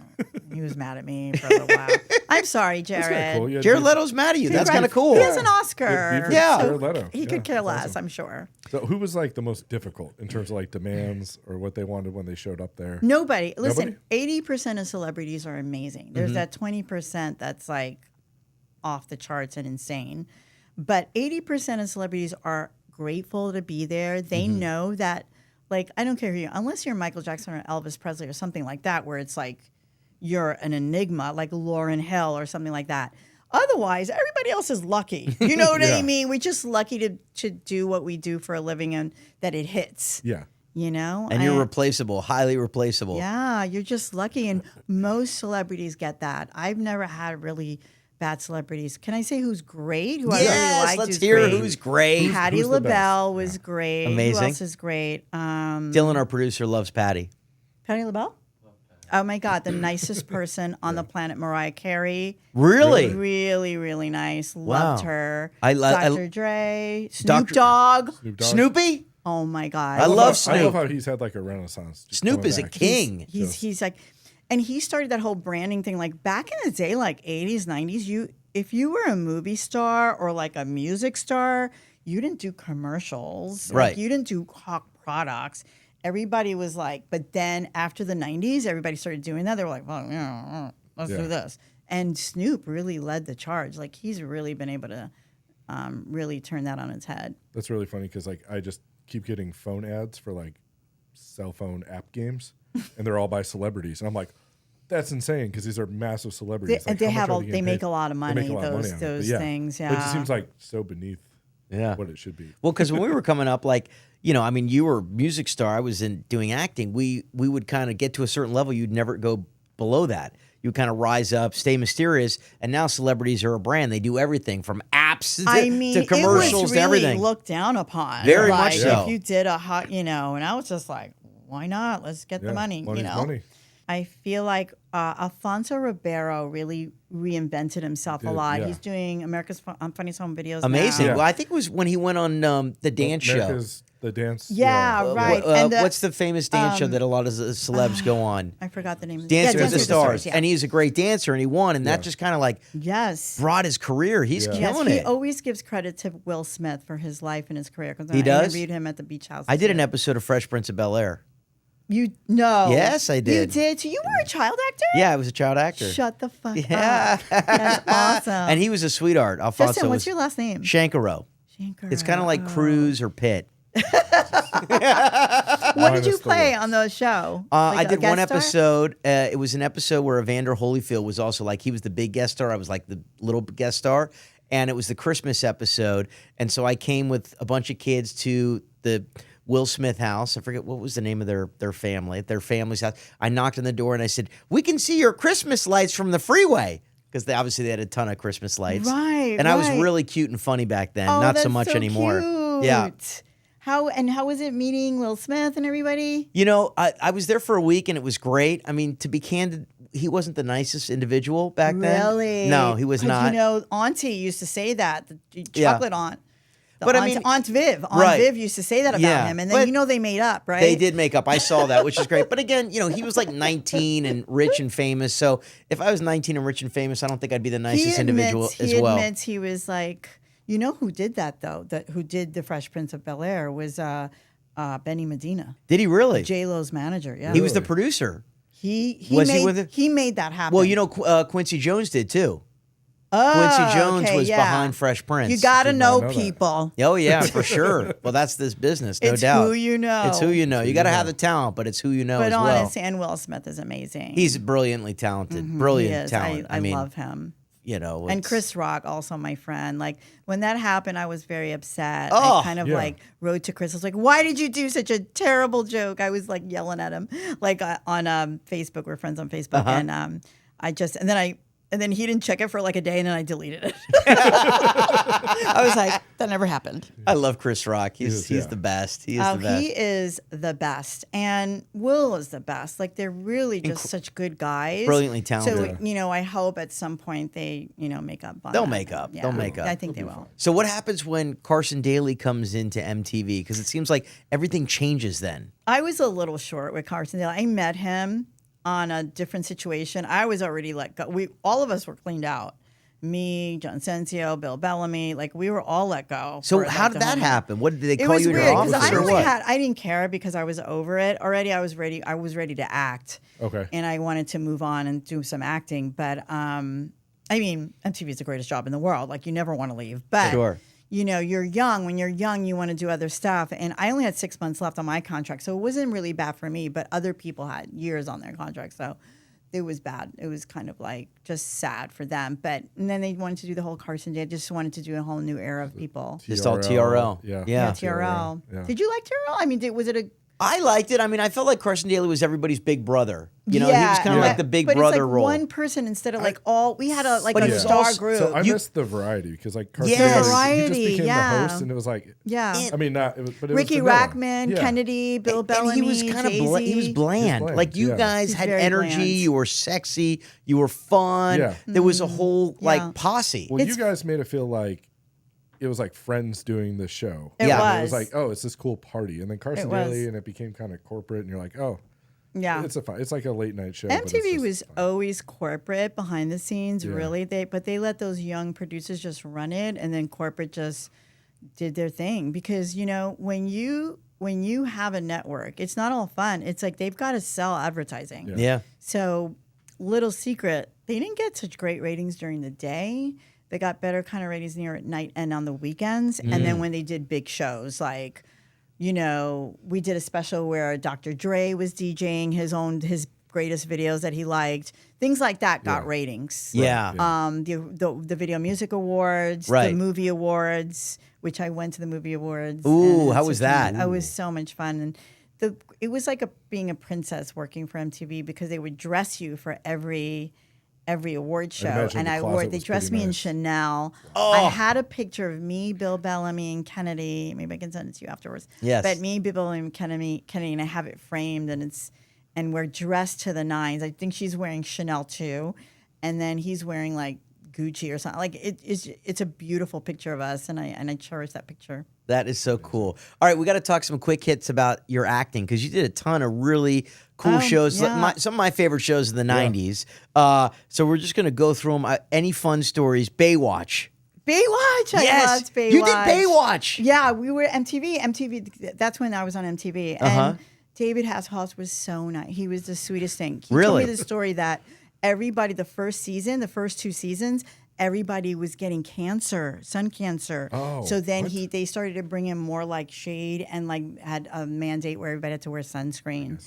He was mad at me for a little while. I'm sorry, That's kinda Jared. cool. You had Jared beef- Leto's mad at you. That's kind of cool. He has an Oscar. beef with Yeah. Jared Leto. He Yeah, could care that's less, awesome. I'm sure. So who was like the most difficult in terms of like demands or what they wanted when they showed up there? Nobody. Listen, 80% of celebrities are amazing. There's that 20% that's like off the charts and insane. But 80% of celebrities are grateful to be there. They know that, like, I don't care who you are, unless you're Michael Jackson or Elvis Presley or something like that, where it's like you're an enigma, like Lauryn Hill or something like that. Otherwise, everybody else is lucky. You know what I mean? We're just lucky to do what we do for a living and that it hits. Yeah. You know? And you're replaceable, highly replaceable. Yeah, you're just lucky. And most celebrities get that. I've never had really bad celebrities. Can I say who's great? Who I really liked? Let's who's hear great? who's great. Patty who's the LaBelle best? was great. Amazing. Who else is great? Dylan, our producer, loves Patty. Patty LaBelle? Oh my God, the nicest person on the planet, Mariah Carey. Really? Really, really nice. Loved Wow. her. I Dr. Dre, Snoop Dr. Dogg. Snoop Dogg. Snoopy? Oh my God. I love I love Snoop. how he's had like a renaissance. just Snoop coming is a back. king. He's like, and he started that whole branding thing. Like back in the day, like 80s, 90s, if you were a movie star or like a music star, you didn't do commercials. Right. Like, you didn't do hawk products. Everybody was like, but then after the 90s, everybody started doing that. They were like, well, yeah, let's do this. And Snoop really led the charge. Like he's really been able to really turn that on its head. That's really funny because like I just keep getting phone ads for like cell phone app games, and they're all by celebrities, and I'm like, that's insane because these are massive celebrities. And Like, they make a lot of money. Those on it. But things. Yeah. It just seems like so beneath what it should be. Well, because when we were coming up, like, you know, I mean, you were a music star. I was doing acting. We would kind of get to a certain level. You'd never go below that. You kind of rise up, stay mysterious, and now celebrities are a brand. They do everything from apps to commercials it was to really everything. Looked down upon. Very like, much so. If you did a hot, you know, and I was just like, why not? Let's get the money. Money's you know. money. I feel like Alfonso Ribeiro really reinvented himself a lot. yeah. He's doing America's Funniest Home Videos. Amazing. now. Yeah. Well, I think it was when he went on the dance show. America's the dance. Yeah, right. And What's the famous dance show that a lot of celebs go on? I forgot the name. of Dancing with the Stars. Yeah. And he's a great dancer, and he won, and that just kind of like yes. brought his career. He's killing He it. always gives credit to Will Smith for his life and his career. Because He I does? interviewed him at the Beach House. I did an episode of Fresh Prince of Bel-Air. You know. Yes, I did. You did. So you were a child actor? Yeah, I was a child actor. Shut the fuck Yeah. up. That's awesome. And he was a sweetheart. Alfonso Justin, what's was your last name? Shankaro. Shankar. It's kind of like Cruz or Pitt. What did you Minus the play looks. on the show? I Like a did one guest star? episode. It was an episode where Evander Holyfield was also like, he was the big guest star. I was like the little guest star. And it was the Christmas episode. And so I came with a bunch of kids to the Will Smith house. I forget what was the name of their family, their family's house. I knocked on the door and I said, we can see your Christmas lights from the freeway. Because they had a ton of Christmas lights. Right, And I was right. really cute and funny back then. Oh, Not so that's much so anymore. Cute. Yeah. How was it meeting Will Smith and everybody? You know, I was there for a week and it was great. I mean, to be candid, he wasn't the nicest individual back then. Really? No, he was 'Cause, not. You know, Auntie used to say that, the Yeah. chocolate aunt. But I aunt, mean- Aunt Viv. Aunt Right. Viv used to say that about Yeah, him. And but then, you know, they made up, right? They did make up. I saw that, which is great. But again, you know, he was like 19 and rich and famous. So if I was 19 and rich and famous, I don't think I'd be the nicest individual as well. He admits he was like, you know who did that, though? Who did the Fresh Prince of Bel-Air was Benny Medina, Did he really? J-Lo's manager. Yeah. He was the producer. He Was he made, with it? He made that happen. Well, you know, Quincy Jones did too. Quincy Jones okay, was yeah. behind Fresh Prince. You got to Did not know know that. people. Oh yeah, for sure. Well, that's this business, no It's doubt. who you know. It's who you know. You you got to know. have the talent, but it's who you know But as well. honestly, and Will Smith is amazing. He's brilliantly talented. He Brilliant is. talent. I mean, love him. you know, And it's- Chris Rock, also my friend. Like when that happened, I was very upset. Oh, I kind of yeah. like wrote to Chris. I was like, "Why did you do such a terrible joke?" I was like yelling at him, like on Facebook. We're friends on Facebook, and and then he didn't check it for like a day, and then I deleted it. I was like, "That never happened." I love Chris Rock. He's yeah. the best. He is the best. He is the best, and Will is the best. Like they're really just such good guys, Brilliantly talented. So I hope at some point they make up. On They'll that. make up. Yeah. They'll make up. I think they will. So what happens when Carson Daly comes into MTV? Because it seems like everything changes then. I was a little short with Carson Daly. I met him on a different situation. I was already let go. All of us were cleaned out. Me, John Sensio, Bill Bellamy, like we were all let go. So for, how like, did the that whole- happen? What did they It call was you in weird your because office I or only what? I didn't care because I was over it already. I was ready to act. Okay. And I wanted to move on and do some acting. But I mean, MTV is the greatest job in the world. Like you never want to leave. But Sure. you're young. When you're young, you want to do other stuff. And I only had 6 months left on my contract, so it wasn't really bad for me. But other people had years on their contract, so it was bad. It was kind of like just sad for them. And then they wanted to do the whole Carson Day. Just wanted to do a whole new era of people. Just all TRL. Yeah. Yeah. TRL. Yeah. Did you like TRL? I mean, was it a I liked it. I mean, I felt like Carson Daly was everybody's big brother. You know, he was kind of like the big but brother it's like role. one person instead of like all. We had a But a he was star also- group. So I You- missed the variety because like Carson Yes. Daly, he Variety, just became yeah. the host, and it was like, yeah. I mean, not, it was, but it Ricky was vanilla. Rackman, Yeah. Kennedy, Bill Bellamy, and he was kind of he was bland. bland, Like you yeah. guys He's had very energy. bland. You were sexy. You were fun. Yeah. There was a whole Yeah. like posse. Well, you guys made it feel like it was like friends doing the show. It Yeah. And it was. was like, oh, it's this cool party, and then Carson It was. Daly, and it became kind of corporate, and you're like, oh, Yeah. it's like a late night show. but it's MTV just was fun. always corporate behind the scenes, Yeah. really. But they let those young producers just run it, and then corporate just did their thing. Because when you have a network, it's not all fun. It's like they've got to sell advertising. Yeah. So, little secret, they didn't get such great ratings during the day. They got better kind of ratings near at night and on the weekends. And then when they did big shows, like, we did a special where Dr. Dre was DJing his greatest videos that he liked. Things like that got Yeah. ratings. Yeah. The Video Music Awards, Right. the Movie Awards, which I went to the Movie Awards. Ooh, and how it's was just- that? It was so much fun. And it was like being a princess working for MTV because they would dress you for every award show. imagine And the I closet wore they was dressed pretty me in nice. Chanel. Oh. I had a picture of me, Bill Bellamy, and Kennedy. Maybe I can send it to you afterwards. Yes. But me, Bill Bellamy, and Kennedy, and I have it framed, and we're dressed to the nines. I think she's wearing Chanel too, and then he's wearing like Gucci or something. Like it's a beautiful picture of us, and I cherish that picture. That is so cool. All right, we got to talk some quick hits about your acting because you did a ton of really cool Oh, shows. yeah. Some of my favorite shows in the 90s. So we're just going to go through them. Any fun stories? Baywatch. Baywatch. I Yes. loved Baywatch. You did Baywatch. Yeah, we were MTV. MTV. That's when I was on MTV. And David Hasselhoff was so nice. He was the sweetest thing. He Really? told me the story that everybody, the first 2 seasons, everybody was getting cancer, sun cancer. Oh, so then what? they started to bring in more like shade and like had a mandate where everybody had to wear sunscreen.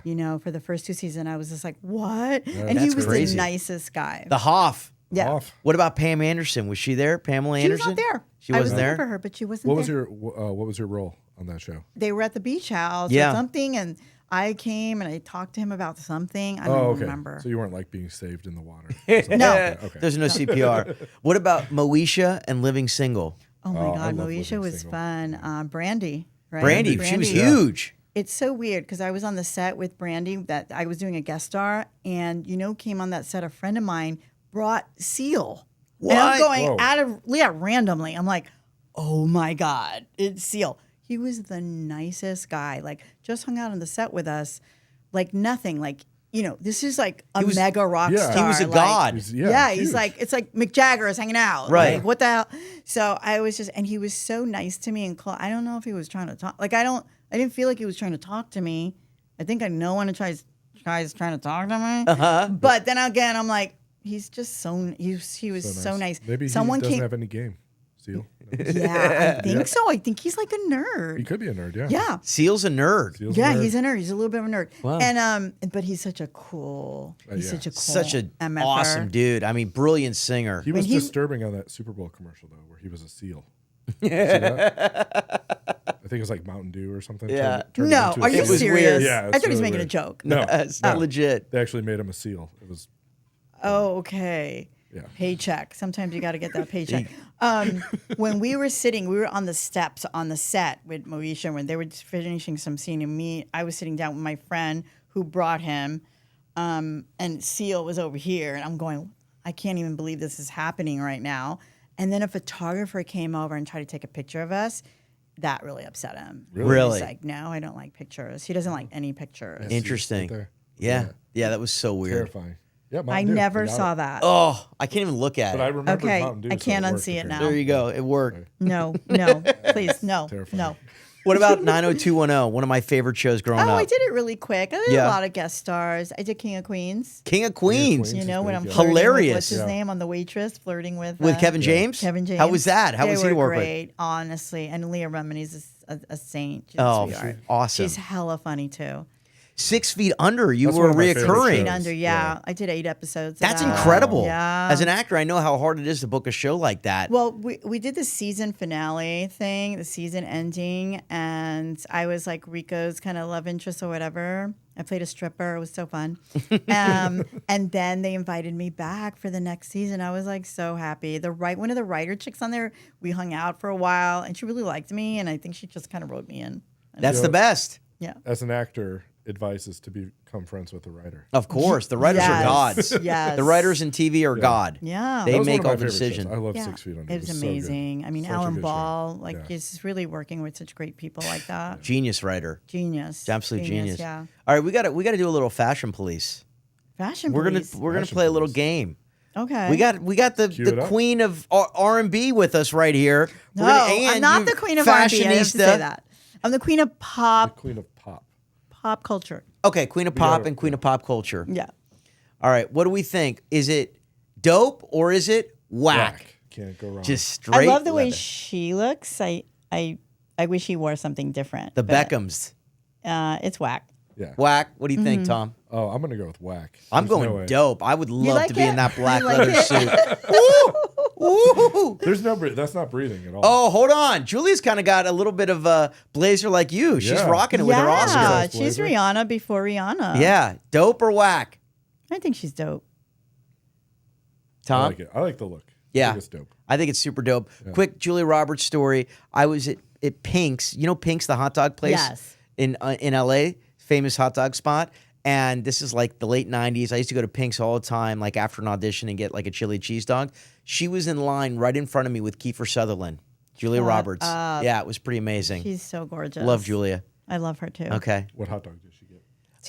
Yeah. For the first 2 seasons, I was just like, what? And That's he was crazy. the nicest guy. The Hoff. Yeah. Off. What about Pam Anderson? Was she there? Pamela She was Anderson? not there. She I was wasn't looking there? for her, but she wasn't What there. was your role on that show? They were at the beach house Yeah. or something, and I came and I talked to him about something. I don't Oh, okay. remember. So you weren't like being saved in the water. No. Okay. There's no CPR. What about Moesha and Living Single? Oh my Oh, I God, love Moesha Living was Single. fun. Brandy, right? Brandy, she was huge. It's so weird because I was on the set with Brandy that I was doing a guest star, and came on that set. A friend of mine brought Seal. And I'm What? going randomly. I'm like, oh my God, it's Seal. He was the nicest guy. Like, just hung out on the set with us, like nothing. Like, this is like a mega rock Yeah. star. He was a like- god. He's He's huge. like, it's like Mick Jagger is hanging out. Right. Like, what the hell? So I was and he was so nice to me. And I don't know if he was trying to talk. Like, I didn't feel like he was trying to talk to me. I think I know when a guy's trying to talk to me. But then again, I'm like, he's just so he was so nice. Maybe Someone he doesn't came. have any game. Seal. Yeah, I think so. I think he's like a He nerd. could be a nerd. Yeah. Yeah. Seal's a nerd. Seal's Yeah, a nerd. he's a nerd. He's a little bit of a nerd. Wow. And but he's such a cool. He's yeah. such a cool. Such an MFer. awesome dude. I mean, brilliant singer. He was he- disturbing on that Super Bowl commercial though, where he was a seal. See that? I think it was like Mountain Dew or something. Yeah. Turned No, into a are you seal. It was serious? weird. Yeah, I it's thought he was really making a weird. joke. No, It's not legit. They actually made him a seal. It was Oh, okay. Yeah. Paycheck. Sometimes you got to get that paycheck. When we were on the steps on the set with Moesha when they were just finishing some scene, and I was sitting down with my friend who brought him, and Seal was over here, and I'm going, I can't even believe this is happening right now. And then a photographer came over and tried to take a picture of us. That really upset him. Really? He's like, no, I don't like pictures. He doesn't like any pictures. Interesting. right there. Yeah. Yeah, that was so weird. Terrifying. Yeah, I Mountain Dew. never You got saw it. that. Oh, I can't even look at But I it. remember Okay, Mountain Dew. I so can't worked unsee it apparently. now. There you go. It worked. No, please, no, Terrifying. no. What about 90210? One of my favorite shows growing Oh, up. I did it really quick. I did Yeah. a lot of guest stars. I did King of Queens. King of Queens. Queens. You is know, when big, I'm yeah. flirting Hilarious. with, what's his Yeah. name on The Waitress, flirting with Kevin James? Kevin James. How was that? How They was he to were work with? great, honestly. And Leah Remini's a saint. She's Oh, a sweetheart. awesome. She's hella funny too. 6 Feet Under. You That's were one of my favorite reoccurring. shows. Under, Yeah. I did 8 episodes. of That's that. incredible. Yeah. As an actor, I know how hard it is to book a show like that. Well, we did the season finale thing, the season ending, and I was like Rico's kind of love interest or whatever. I played a stripper. It was so fun. And then they invited me back for the next season. I was like so happy. One of the writer chicks on there, we hung out for a while, and she really liked me, and I think she just kind of wrote me in. That's Yeah. the best. Yeah. As an actor, advice is to become friends with the writer. Of course. The writers are Yes. gods. Yes. The writers in TV are God. Yeah. They That was make one of my all the favorite shows. decisions. I love Yeah. 6 Feet Under. It was so good. amazing. I mean, Such a Alan good show. Ball, like, Yeah. just really working with such great people like that. Genius writer. Genius. Absolute genius. Yeah. All right, we got to do a little fashion police. Fashion We're police. gonna Fashion play a little police. game. Okay. We got the Cue it up. queen of R&B with us right here. No, We're I'm and not you the queen of R&B. I have to say fashionista. that. I'm the queen of The pop Queen of Pop. culture. Okay, queen of We gotta- pop and queen of pop culture. Yeah. All right, what do we think? Is it dope or is it whack? Can't go wrong. Just straight. I love the way leather. she looks. I wish he wore something different. The but, Beckhams. it's whack. yeah. Whack. What do you Mm-hmm. think, Tom? Oh, I'm gonna go with Wack. I'm There's no going way. dope. I would love like to be it? in that You black like leather it? suit. Woo! There's no. That's not breathing at all. Oh, hold on. Julia's kind of got a little bit of a blazer like you. She's Yeah. rocking it with her Oscar. Yeah, Oscar. she's Blazer. Rihanna before Rihanna. Yeah, dope or whack? I think she's dope. I Tom? like it. I like the look. Yeah. I think it's dope. I think it's super dope. Quick Julia Roberts story. I was at Pink's. You know Pink's, the hot dog place Yes. in LA, famous hot dog spot. And this is like the late 90s. I used to go to Pink's all the time, like after an audition and get like a chili cheese dog. She was in line right in front of me with Kiefer Sutherland, Julia Shut Roberts. up. Yeah, it was pretty amazing. She's so gorgeous. Love Julia. I love her too. Okay. What hot dog did she get?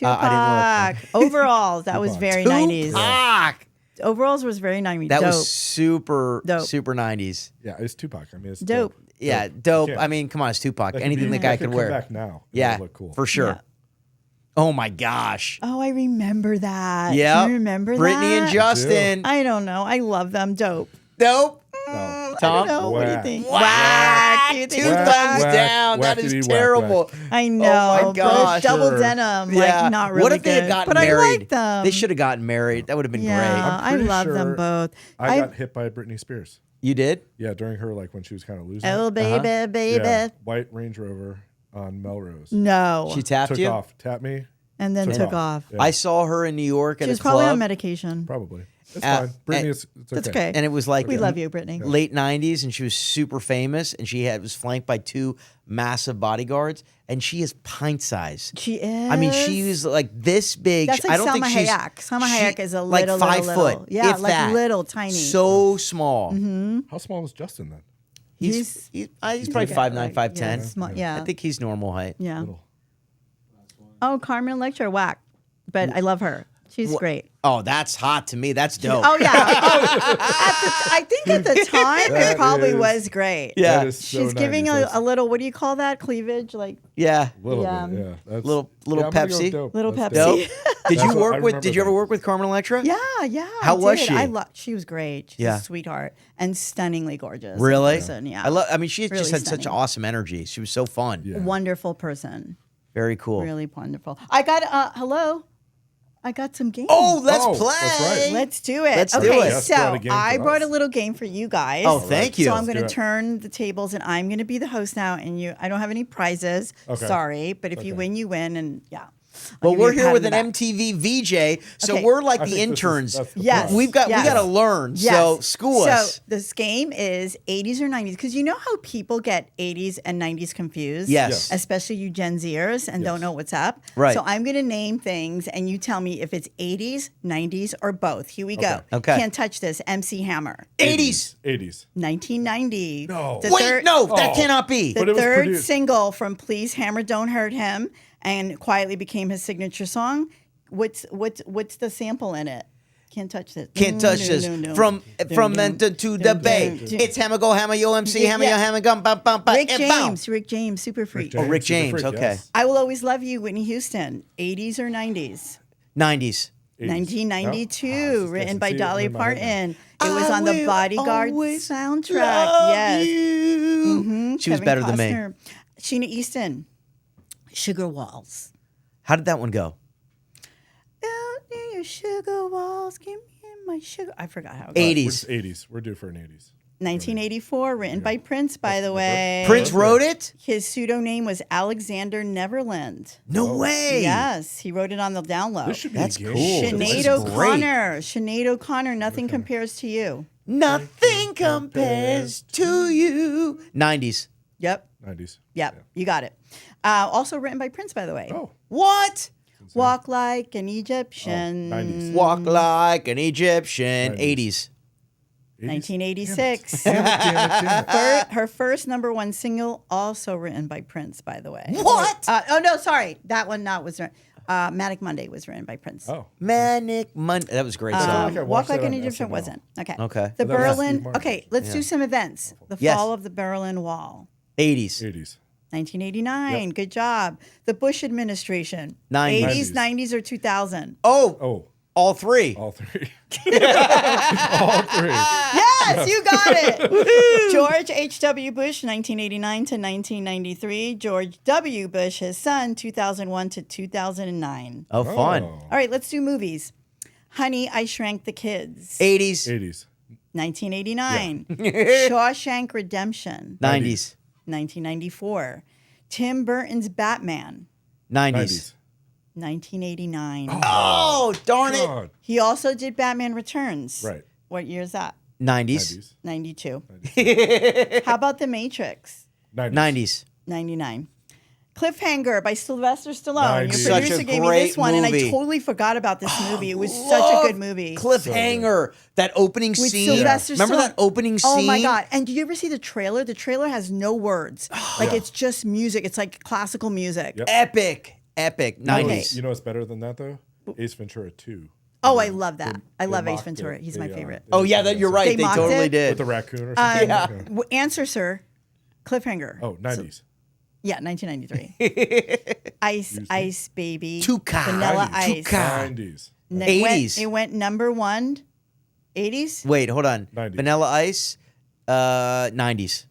I Tupac. Overalls. That was Tupac. very 90s. Tupac! Overalls was very 90s. That dope. was super, Dope. super 90s. Yeah, it's Tupac. I mean, it's Dope. dope. Yeah, dope. Yeah. I mean, come on, it's Tupac. That could Anything be- the guy that could come wear. back now. It Yeah, would look cool. for sure. Yeah. Oh my gosh. Oh, I remember that. Yeah. You remember Brittany that? and Justin. I don't know. I love them. Dope. Dope. No. I Tom? don't know. What do you Whack. think? Whack. You Two think Whack. thumbs Whack. down. That Whackity is whack, terrible. whack. I know. Oh my but gosh. double Sure. denim. Yeah. Like, not really What if they had good. gotten But I married? like them. They should have gotten married. That would have been Yeah, great. I'm I pretty love them sure both. I got hit by Britney Spears. You did? Yeah, during her like when she was kind of losing. Oh, it. baby, baby. Yeah, white Range Rover on Melrose. No. She tapped Took you? off, tapped me. and then took off. Yeah, I saw her in New York at She a was probably club. on medication. probably. It's Uh, fine. Brittany, and- it's okay. That's okay. And it was like We love you, Brittany. late 90s, and she was super famous, and she was flanked by 2 massive bodyguards, and she is pint size. She is. I mean, she was like this big. That's like I don't Salma think she's Hayek. Salma Hayek is a like little, 5 little, foot. little. Yeah, if like that. little, tiny. So small. How small was Justin then? He's probably okay, 5'9", like, 5'10". yeah, small- yeah. I think he's normal height. Yeah. Little. Oh, Carmen Electra, whack. But I love her. She's great. Oh, that's hot to me. That's dope. Oh yeah. I think at the time That it probably is- was great. Yeah. That is so She's giving 90s. That's a little. What do you call that? Cleavage, like Yeah. little yeah. bit, yeah. That's, Little I'm gonna go Pepsi? dope. little That's Pepsi. Dope. Did That's you what- I work with? remember Did you ever that. work with Carmen Electra? Yeah, yeah. How was did. she? She was great. She's Yeah. a sweetheart and stunningly gorgeous. in Really? person, yeah. I mean, she Really just had such stunning. awesome energy. She was so fun. Yeah. Wonderful person. Very cool. Really wonderful. I got hello. I got some games. Oh, let's Oh, play. that's right. Let's do it. Let's do okay, it. Jess so brought a game I for brought a us. little game for you guys. Oh, thank you. So I'm Let's going do to it. turn the tables, and I'm going to be the host now. And I don't have any prizes. Okay. Sorry, but if you Okay. win, you win, and yeah. Well, I'll give we're you a here pat with on an the back. MTV VJ, so Okay. we're like I the think this is- interns. that's the Yes. prize. We Yes. got to learn. So school us. So this game is 80s or 90s because you know how people get 80s and 90s confused. Yes. Especially you Gen Zers and don't know what's up. Right. So I'm going to name things and you tell me if it's 80s, 90s, or both. Here we go. Okay. Can't touch this. MC Hammer. 80s. 80s. 1990. No. The Wait, third- no, that Oh. cannot be. The But it was third produced- single from Please Hammer Don't Hurt Him and quietly became his signature song. What's the sample in it? Can't touch this. Can't touch this. From mentor to the bay. It's hammer go hammer yo MC hammer yo Yeah. hammer gum bum bum bum. Rick and bow. James, Super Freak. Oh, Rick Super James, Freak, okay. yes. I Will Always Love You, Whitney Houston. 80s or 90s? 90s. 80s. 1992, No? written Doesn't by see it Dolly in my head now. Parton. It was I on the will Bodyguard always soundtrack. love Yes. you. Mhm, She was Kevin better than me. Costner. Sheena Easton. Sugar Walls. How did that one go? Out near your sugar walls, give me my sugar. I forgot how it goes. 80s. 80s. We're due for an 80s. 1984, written by Prince, by the way. Prince wrote it? His pseudonym was Alexander Neverland. No way. Yes, he wrote it on the down low. This should be That's a game. cool. This This is is Sinead great. O'Connor. Sinead O'Connor, nothing compares to you. Nothing compares to you. 90s. Yep. 90s. Yep. You got it. Also written by Prince, by the way. Oh. What? Walk like an Egyptian. 90s. Walk like an Egyptian. 80s. 1986. Damn it. Her first number one single, also written by Prince, by the way. What? Oh, no, sorry. That one not was written. Manic Monday was written by Prince. Oh. Manic Monday. That was a great feel song. like I Walk watched Like that an on Egyptian SNL. wasn't. Okay. Okay. The But that was Berlin. Steve Martin. Okay, let's do some events. The Yes. fall of the Berlin Wall. 80s. 80s. 1989. Yep. Good job. The Bush administration. 90s. 80s, 90s, or 2000. Oh, Oh. all three. All three. All three. Yes, you got it. George H.W. Bush, 1989 to 1993. George W. Bush, his son, 2001 to 2009. Oh, fun. Oh. All right, let's do movies. Honey, I Shrank the Kids. 80s. 80s. 1989. Shawshank Redemption. 90s. 1994. Tim Burton's Batman. 90s. 90s. 1989. Oh, darn it. God. He also did Batman Returns. Right. What year is that? 90s. 92. How about The Matrix? 90s. 90s. 99. Cliffhanger by Sylvester Stallone. 90s. Your Such producer a gave me great this one, and I movie. totally forgot about this movie. It was such a good movie. Cliffhanger. That opening With scene. Sylvester Remember Stallone. that opening scene? Oh my god! And did you ever see the trailer? The trailer has no words. Like it's just music. It's like classical music. Yep. Epic. Epic. You know 90s. what's- You know what's better than that, though? Ace Ventura 2. Oh, I love that. I love Ace mocked Ventura. it. He's my They, favorite. Oh, yeah, that, you're right. They They, mocked totally it? did. With the raccoon or something? Yeah. Answer, sir. Cliffhanger. Oh, 90s. Yeah, 1993. Ice Baby. Tuca. Vanilla 90s. Ice. Tuca. 90s. It went- 80s. It went number one. 80s. Wait, hold on. 90s. Vanilla Ice, 90s.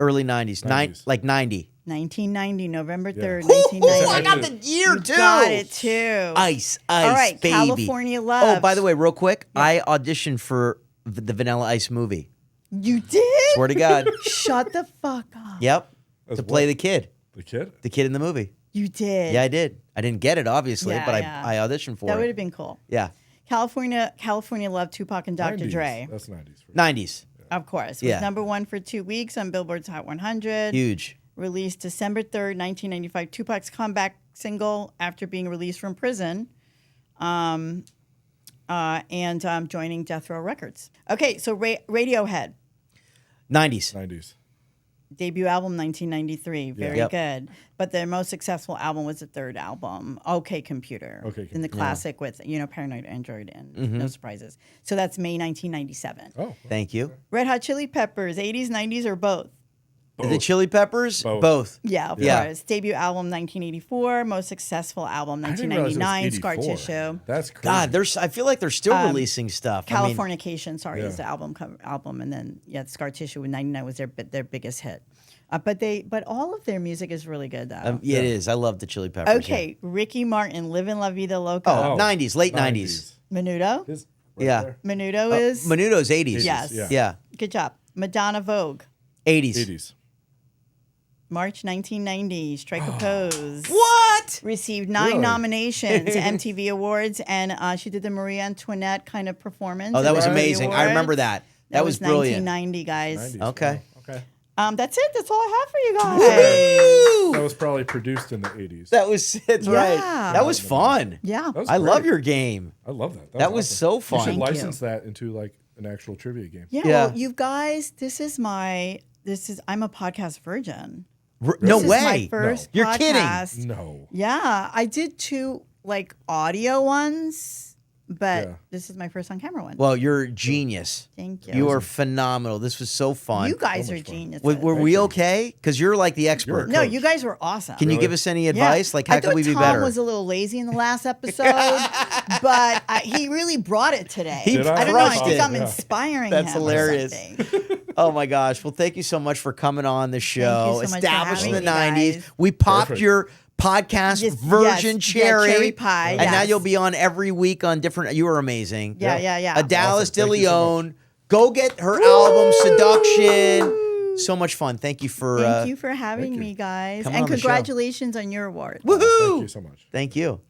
Early 90s. 90s. Like 90. 1990, November 3rd, Ooh, 1990. I got the year, too. Got it too. Ice, All right, baby. California Love. Oh, by the way, real quick, I auditioned for the Vanilla Ice movie. You did? Swear to God. Shut the fuck up. Yep. As To play what? the kid. The kid? The kid in the movie. You did. Yeah, I did. I didn't get it, obviously, Yeah, but yeah. I auditioned for That would it. have been cool. Yeah. California Love, Tupac and Dr. 90s. Dre. That's 90s. 90s. Of course. Was Yeah. number one for 2 weeks on Billboard's Hot 100. Huge. Released December 3rd, 1995. Tupac's comeback single after being released from prison and joining Death Row Records. Okay, so Radiohead. 90s. 90s. Debut album 1993, very Yep. good. But their most successful album was the third album, OK Computer, OK in the Computer. classic with Paranoid Android and Mm-hmm. No Surprises. So that's May 1997. Oh, Thank you. Red Hot Chili Peppers, 80s, 90s, or both? The Chili Peppers? Both. Yeah, of Yeah. course. Debut album 1984, most successful album I didn't realize it was 1999, Scar 84. Tissue. That's crazy. God, I feel like they're still releasing stuff. I mean, Californication, sorry, Yeah. is the album, and then Scar Tissue in '99 was their biggest hit. But all of their music is really good though. yeah, it is. I love the Chili Peppers. Okay, Ricky Martin, "Livin' La Vida Loca." Yeah. Oh, 90s, late 90s. Menudo. His- Yeah. there. Menudo is Menudo's 80s. yes. yeah. Yeah. Good job. Madonna, Vogue. 80s. 80s. March 1990, Strike a Pose. What? Received 9 Really? nominations to MTV Awards, and she did the Marie Antoinette kind of performance. Oh, that at was the MTV amazing. I remember Awards. that. That was brilliant. 1990, guys. 90s. Okay. Wow. Okay. That's it. That's all I have for you guys. That was probably produced in the 80s. That's right. Yeah. That was fun. Yeah. That was I love great. your game. I love that. That was so You fun. should Thank you. license that into like an actual trivia game. Yeah, Yeah. well, you guys, I'm a podcast virgin. No This is way. my first You're kidding. podcast. No. Yeah, I did 2 like audio ones, but Yeah. this is my first on camera one. Well, you're a genius. Thank you. You are phenomenal. This was so fun. You guys so are much fun. geniuses. Were we okay? Because you're like the expert. No, coach. you guys were awesome. Can you Really? give us any Yeah. advice? Like, how I can we thought be Tom better? was a little lazy in the last episode, but he really brought it today. He Did I? I don't know. I crushed think it. I'm inspiring That's him. or hilarious. something. Oh my gosh. Well, thank you so much for coming on the show. so much for Established in the having me, 90s. guys. We popped Perfect. your podcast Yes, virgin yes. Yeah, cherry. cherry pie, And now yes. you'll be on every week on different. You were amazing. Yeah. Idalis Awesome. Thank you so DeLeón. Go get her album, Seduction. So much fun. Thank you for Thank you for having you. me, guys. Come And on the show. congratulations on your award. Woohoo! Thank you so much. Thank you.